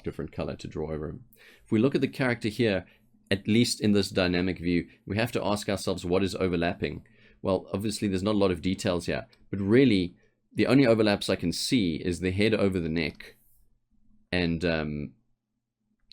[SPEAKER 1] different color to draw over him. If we look at the character here, at least in this dynamic view, we have to ask ourselves what is overlapping. Well, obviously there's not a lot of details here, but really the only overlaps I can see is the head over the neck and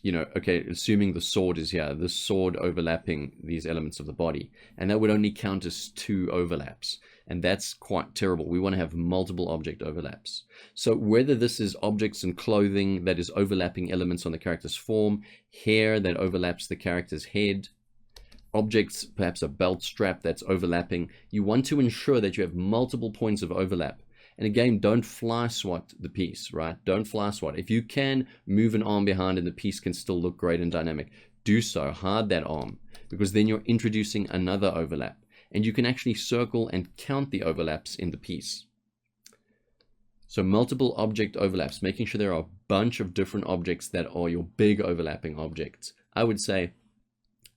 [SPEAKER 1] you know, okay, assuming the sword is here, the sword overlapping these elements of the body, and that would only count as 2 overlaps, and that's quite terrible. We want to have multiple object overlaps. So whether this is objects and clothing that is overlapping elements on the character's form, hair that overlaps the character's head, objects, perhaps a belt strap that's overlapping, you want to ensure that you have multiple points of overlap. And again, don't fly swat the piece, right? Don't fly swat. If you can move an arm behind and the piece can still look great and dynamic, do so. Hide that arm, because then you're introducing another overlap. And you can actually circle and count the overlaps in the piece. So multiple object overlaps, making sure there are a bunch of different objects that are your big overlapping objects. I would say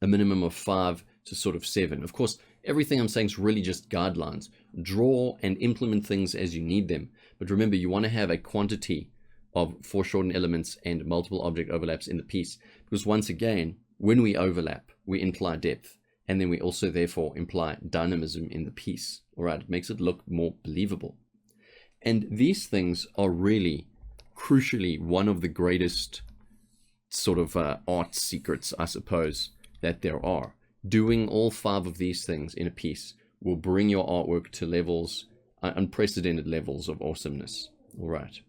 [SPEAKER 1] a minimum of 5 to sort of 7. Of course, everything I'm saying is really just guidelines. Draw and implement things as you need them. But remember, you want to have a quantity of foreshortened elements and multiple object overlaps in the piece. Because once again, when we overlap, we imply depth. And then we also therefore imply dynamism in the piece. All right, it makes it look more believable. And these things are really, crucially, one of the greatest sort of art secrets, I suppose, that there are. Doing all 5 of these things in a piece will bring your artwork to levels, unprecedented levels of awesomeness. All right.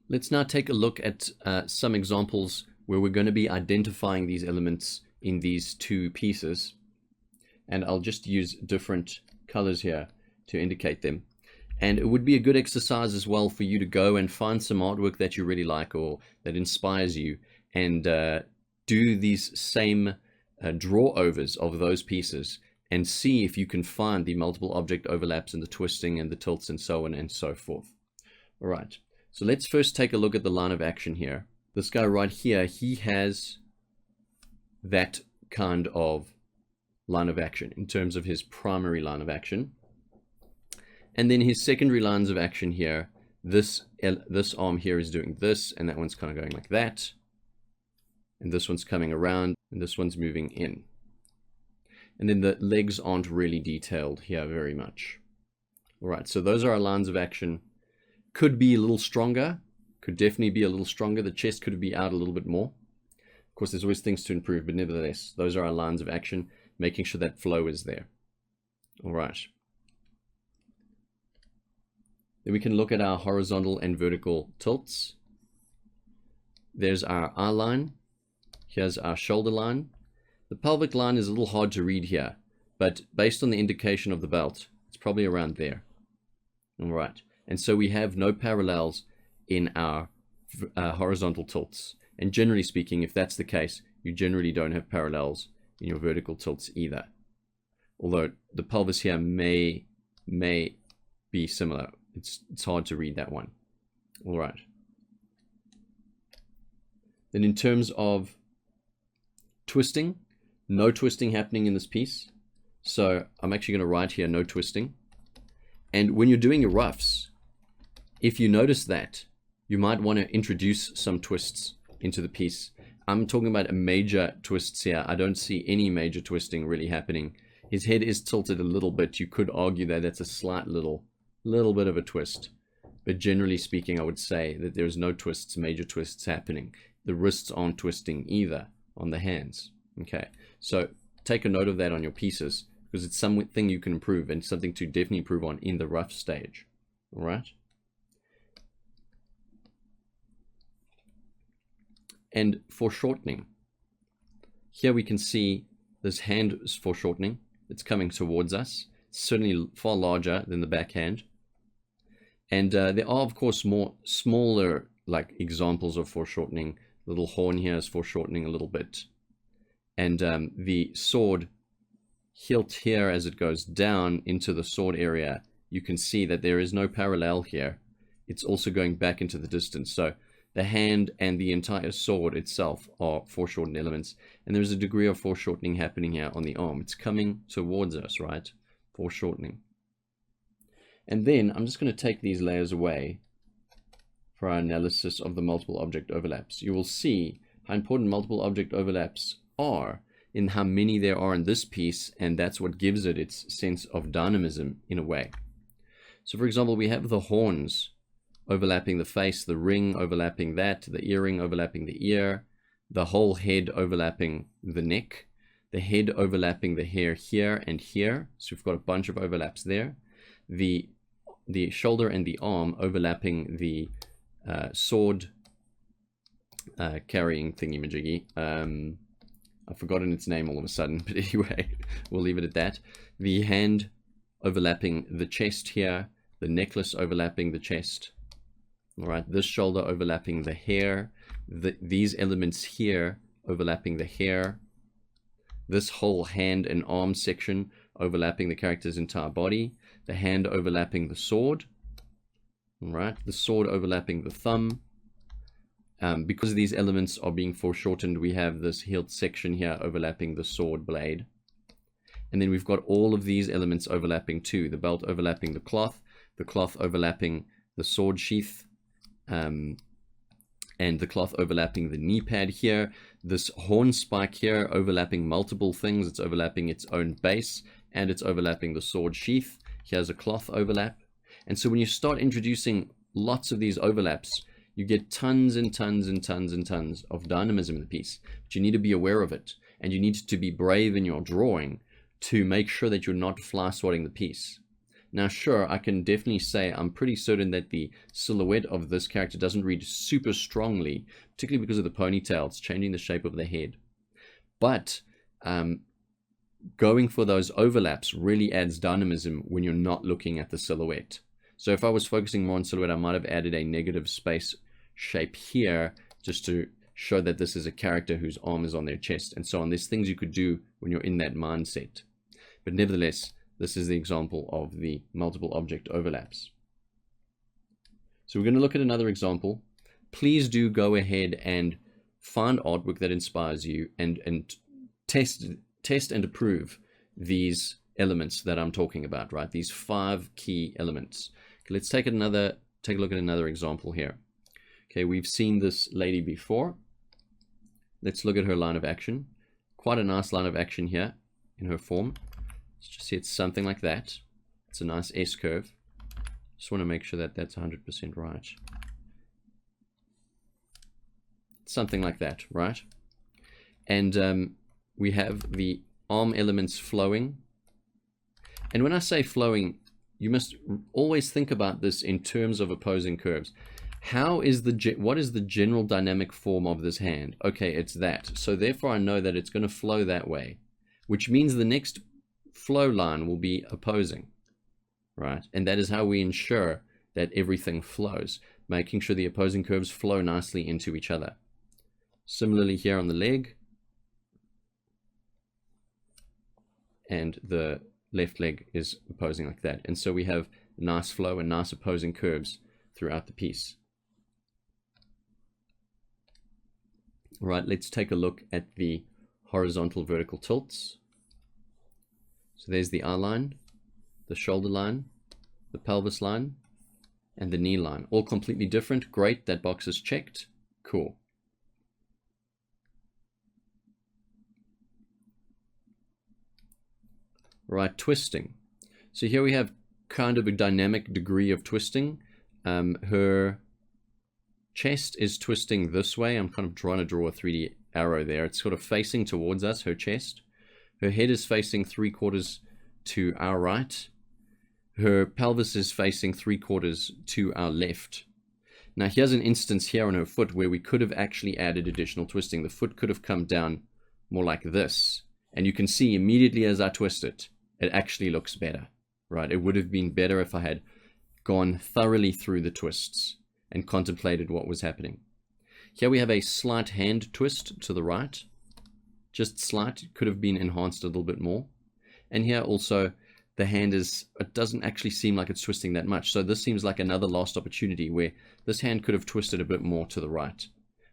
[SPEAKER 1] Let's now take a look at some examples where we're going to be identifying these elements in these 2 pieces. And I'll just use different colors here to indicate them. And it would be a good exercise as well for you to go and find some artwork that you really like or that inspires you, and do these same draw overs of those pieces and see if you can find the multiple object overlaps and the twisting and the tilts and so on and so forth. All right, so let's first take a look at the line of action here. This guy right here, he has that kind of line of action in terms of his primary line of action. And then his secondary lines of action here, this arm here is doing this, and that one's kind of going like that. And this one's coming around, and this one's moving in. And then the legs aren't really detailed here very much. All right, so those are our lines of action. Could be a little stronger, could definitely be a little stronger. The chest could be out a little bit more. Of course, there's always things to improve, but nevertheless, those are our lines of action, making sure that flow is there. All right. Then we can look at our horizontal and vertical tilts. There's our eye line. Here's our shoulder line. The pelvic line is a little hard to read here, but based on the indication of the belt, it's probably around there. All right. And so we have no parallels in our horizontal tilts. And generally speaking, if that's the case, you generally don't have parallels in your vertical tilts either. Although the pelvis here may be similar. It's hard to read that one. All right. Then in terms of twisting, no twisting happening in this piece. So I'm actually going to write here no twisting. And when you're doing your roughs, if you notice that, you might want to introduce some twists into the piece. I'm talking about major twists here. I don't see any major twisting really happening. His head is tilted a little bit. You could argue that that's a slight little bit of a twist. But generally speaking, I would say that there's no twists, major twists happening. The wrists aren't twisting either on the hands. Okay, so take a note of that on your pieces, because it's something you can improve and something to definitely improve on in the rough stage. All right. And foreshortening. Here we can see this hand is foreshortening. It's coming towards us. It's certainly far larger than the backhand. And there are, of course, more smaller like examples of foreshortening. Little horn here is foreshortening a little bit. And the sword hilt here, as it goes down into the sword area, you can see that there is no parallel here. It's also going back into the distance. So the hand and the entire sword itself are foreshortened elements. And there's a degree of foreshortening happening here on the arm. It's coming towards us, right? Foreshortening. And then I'm just going to take these layers away for our analysis of the multiple object overlaps. You will see how important multiple object overlaps are in how many there are in this piece, and that's what gives it its sense of dynamism in a way. So for example, we have the horns overlapping the face, the ring overlapping that, the earring overlapping the ear, the whole head overlapping the neck, the head overlapping the hair here and here. So we've got a bunch of overlaps there. The shoulder and the arm overlapping the sword carrying thingy-majiggy. I've forgotten its name all of a sudden, but anyway, we'll leave it at that. The hand overlapping the chest here, the necklace overlapping the chest. All right, this shoulder overlapping the hair, these elements here overlapping the hair, this whole hand and arm section overlapping the character's entire body, the hand overlapping the sword, all right, the sword overlapping the thumb. Because these elements are being foreshortened, we have this hilt section here overlapping the sword blade. And then we've got all of these elements overlapping too, the belt overlapping the cloth overlapping the sword sheath, and the cloth overlapping the knee pad here, this horn spike here overlapping multiple things. It's overlapping its own base, and it's overlapping the sword sheath. Here's a cloth overlap. And so when you start introducing lots of these overlaps, you get tons and tons and tons and tons of dynamism in the piece. But you need to be aware of it, and you need to be brave in your drawing to make sure that you're not fly swatting the piece. Now, sure, I can definitely say I'm pretty certain that the silhouette of this character doesn't read super strongly, particularly because of the ponytail. It's changing the shape of the head. But going for those overlaps really adds dynamism when you're not looking at the silhouette. So if I was focusing more on silhouette, I might have added a negative space shape here just to show that this is a character whose arm is on their chest and so on. There's things you could do when you're in that mindset. But nevertheless, this is the example of the multiple object overlaps. So we're going to look at another example. Please do go ahead and find artwork that inspires you and test and approve these elements that I'm talking about, right? These 5 key elements. Okay, let's take a look at another example here. Okay, we've seen this lady before. Let's look at her line of action. Quite a nice line of action here in her form. Let's just see it's something like that. It's a nice S-curve. Just want to make sure that that's 100% right. Something like that, right? And we have the arm elements flowing. And when I say flowing, you must always think about this in terms of opposing curves. What is the general dynamic form of this hand? Okay, it's that. So therefore I know that it's going to flow that way, which means the next flow line will be opposing, right? And that is how we ensure that everything flows, making sure the opposing curves flow nicely into each other. Similarly here on the leg, and the left leg is opposing like that. And so we have nice flow and nice opposing curves throughout the piece. All right, let's take a look at the horizontal vertical tilts. So there's the eye line, the shoulder line, the pelvis line, and the knee line. All completely different. Great, that box is checked. Cool. Right, twisting. So here we have kind of a dynamic degree of twisting. Her chest is twisting this way. I'm kind of trying to draw a 3D arrow there. It's sort of facing towards us, her chest. Her head is facing 3/4 to our right. Her pelvis is facing 3/4 to our left. Now here's an instance here on her foot where we could have actually added additional twisting. The foot could have come down more like this. And you can see immediately as I twist it, it actually looks better, right? It would have been better if I had gone thoroughly through the twists and contemplated what was happening. Here we have a slight hand twist to the right. Just slight, could have been enhanced a little bit more. And here also the hand it doesn't actually seem like it's twisting that much. So this seems like another lost opportunity where this hand could have twisted a bit more to the right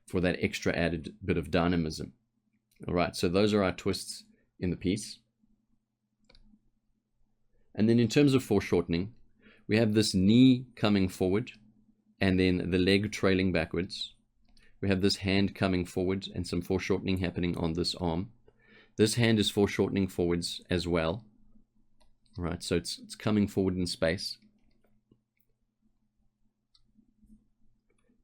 [SPEAKER 1] for that extra added bit of dynamism. All right, so those are our twists in the piece. And then in terms of foreshortening, we have this knee coming forward and then the leg trailing backwards. We have this hand coming forward and some foreshortening happening on this arm. This hand is foreshortening forwards as well. All right, so it's coming forward in space.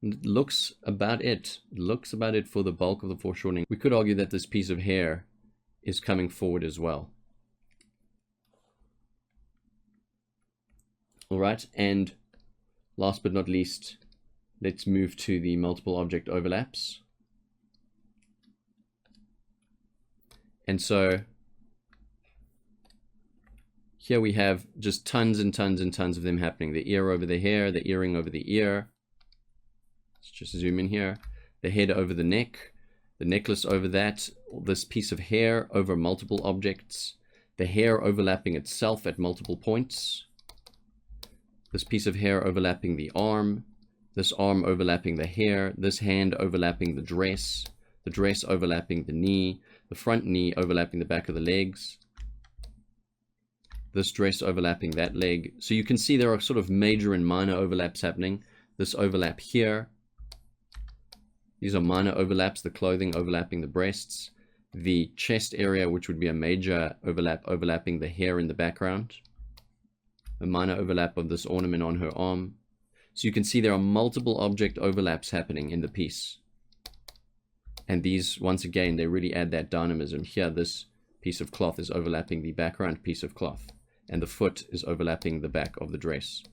[SPEAKER 1] And it looks about it. It looks about it for the bulk of the foreshortening. We could argue that this piece of hair is coming forward as well. All right, and last but not least, let's move to the multiple object overlaps. And so here we have just tons and tons and tons of them happening. The ear over the hair, the earring over the ear. Let's just zoom in here. The head over the neck, the necklace over that, this piece of hair over multiple objects, the hair overlapping itself at multiple points, this piece of hair overlapping the arm, this arm overlapping the hair, this hand overlapping the dress overlapping the knee, the front knee overlapping the back of the legs, this dress overlapping that leg. So you can see there are sort of major and minor overlaps happening. This overlap here, these are minor overlaps, the clothing overlapping the breasts, the chest area, which would be a major overlap overlapping the hair in the background, a minor overlap of this ornament on her arm. So you can see there are multiple object overlaps happening in the piece. And these, once again, they really add that dynamism. Here, this piece of cloth is overlapping the background piece of cloth, and the foot is overlapping the back of the dress.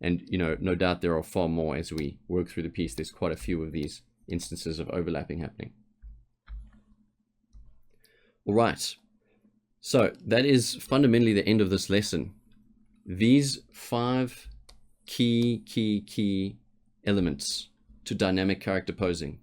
[SPEAKER 1] And, you know, no doubt there are far more as we work through the piece. There's quite a few of these instances of overlapping happening. All right. So that is fundamentally the end of this lesson. These 5 key elements to dynamic character posing.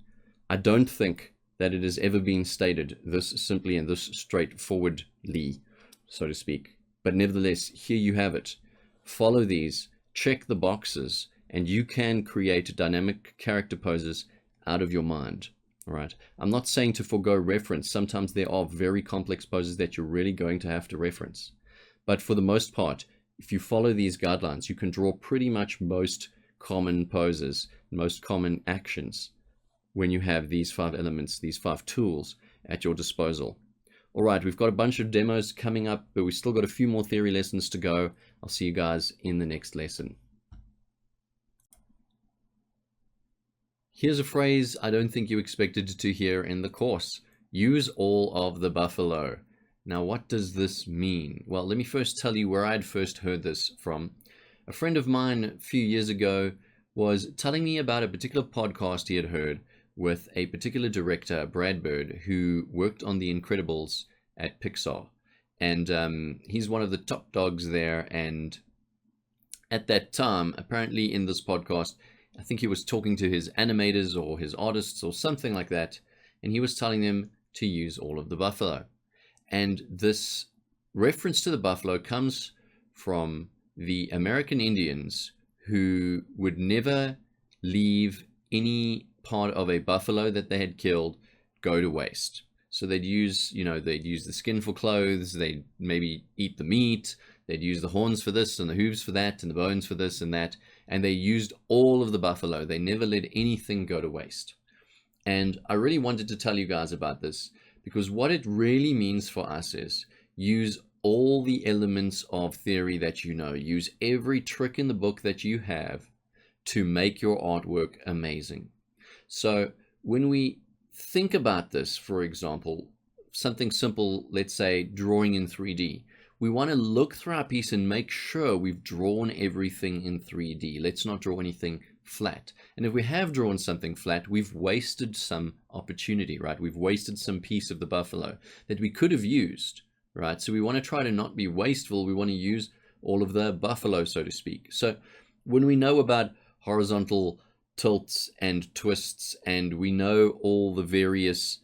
[SPEAKER 1] I don't think that it has ever been stated this simply and this straightforwardly, so to speak. But nevertheless, here you have it. Follow these, check the boxes, and you can create dynamic character poses out of your mind. All right. I'm not saying to forego reference. Sometimes there are very complex poses that you're really going to have to reference. But for the most part, if you follow these guidelines, you can draw pretty much most common poses, most common actions when you have these 5 elements, these 5 tools at your disposal. All right, we've got a bunch of demos coming up, but we've still got a few more theory lessons to go. I'll see you guys in the next lesson. Here's a phrase I don't think you expected to hear in the course. Use all of the buffalo. Now, what does this mean? Well, let me first tell you where I'd first heard this from. A friend of mine a few years ago was telling me about a particular podcast he had heard with a particular director, Brad Bird, who worked on The Incredibles at Pixar. And he's one of the top dogs there. And at that time, apparently in this podcast, I think he was talking to his animators or his artists or something like that. And he was telling them to use all of the buffalo. And this reference to the buffalo comes from the American Indians who would never leave any part of a buffalo that they had killed go to waste. So they'd use, they'd use the skin for clothes, they'd maybe eat the meat, they'd use the horns for this and the hooves for that and the bones for this and that. And they used all of the buffalo. They never let anything go to waste. And I really wanted to tell you guys about this, because what it really means for us is use all the elements of theory that you know. Use every trick in the book that you have to make your artwork amazing. So when we think about this, for example, something simple, let's say drawing in 3D, we want to look through our piece and make sure we've drawn everything in 3D. Let's not draw anything flat. And if we have drawn something flat, we've wasted some opportunity, right? We've wasted some piece of the buffalo that we could have used, right? So we want to try to not be wasteful. We want to use all of the buffalo, so to speak. So when we know about horizontal tilts and twists, and we know all the various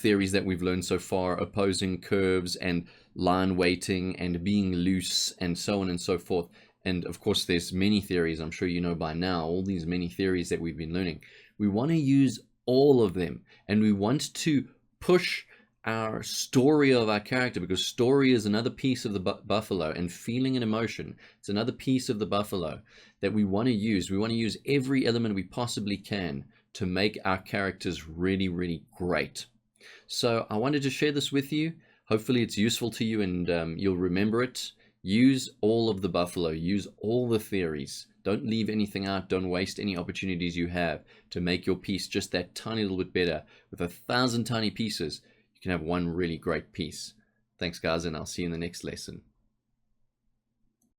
[SPEAKER 1] theories that we've learned so far, opposing curves and line weighting and being loose and so on and so forth. And of course, there's many theories, I'm sure you know by now, all these many theories that we've been learning. We want to use all of them, and we want to push our story of our character, because story is another piece of the buffalo, and feeling and emotion, it's another piece of the buffalo that we want to use. We want to use every element we possibly can to make our characters really, really great. So I wanted to share this with you. Hopefully it's useful to you, and you'll remember it. Use all of the buffalo, use all the theories. Don't leave anything out. Don't waste any opportunities you have to make your piece just that tiny little bit better. With 1,000 tiny pieces, you can have one really great piece. Thanks, guys, and I'll see you in the next lesson.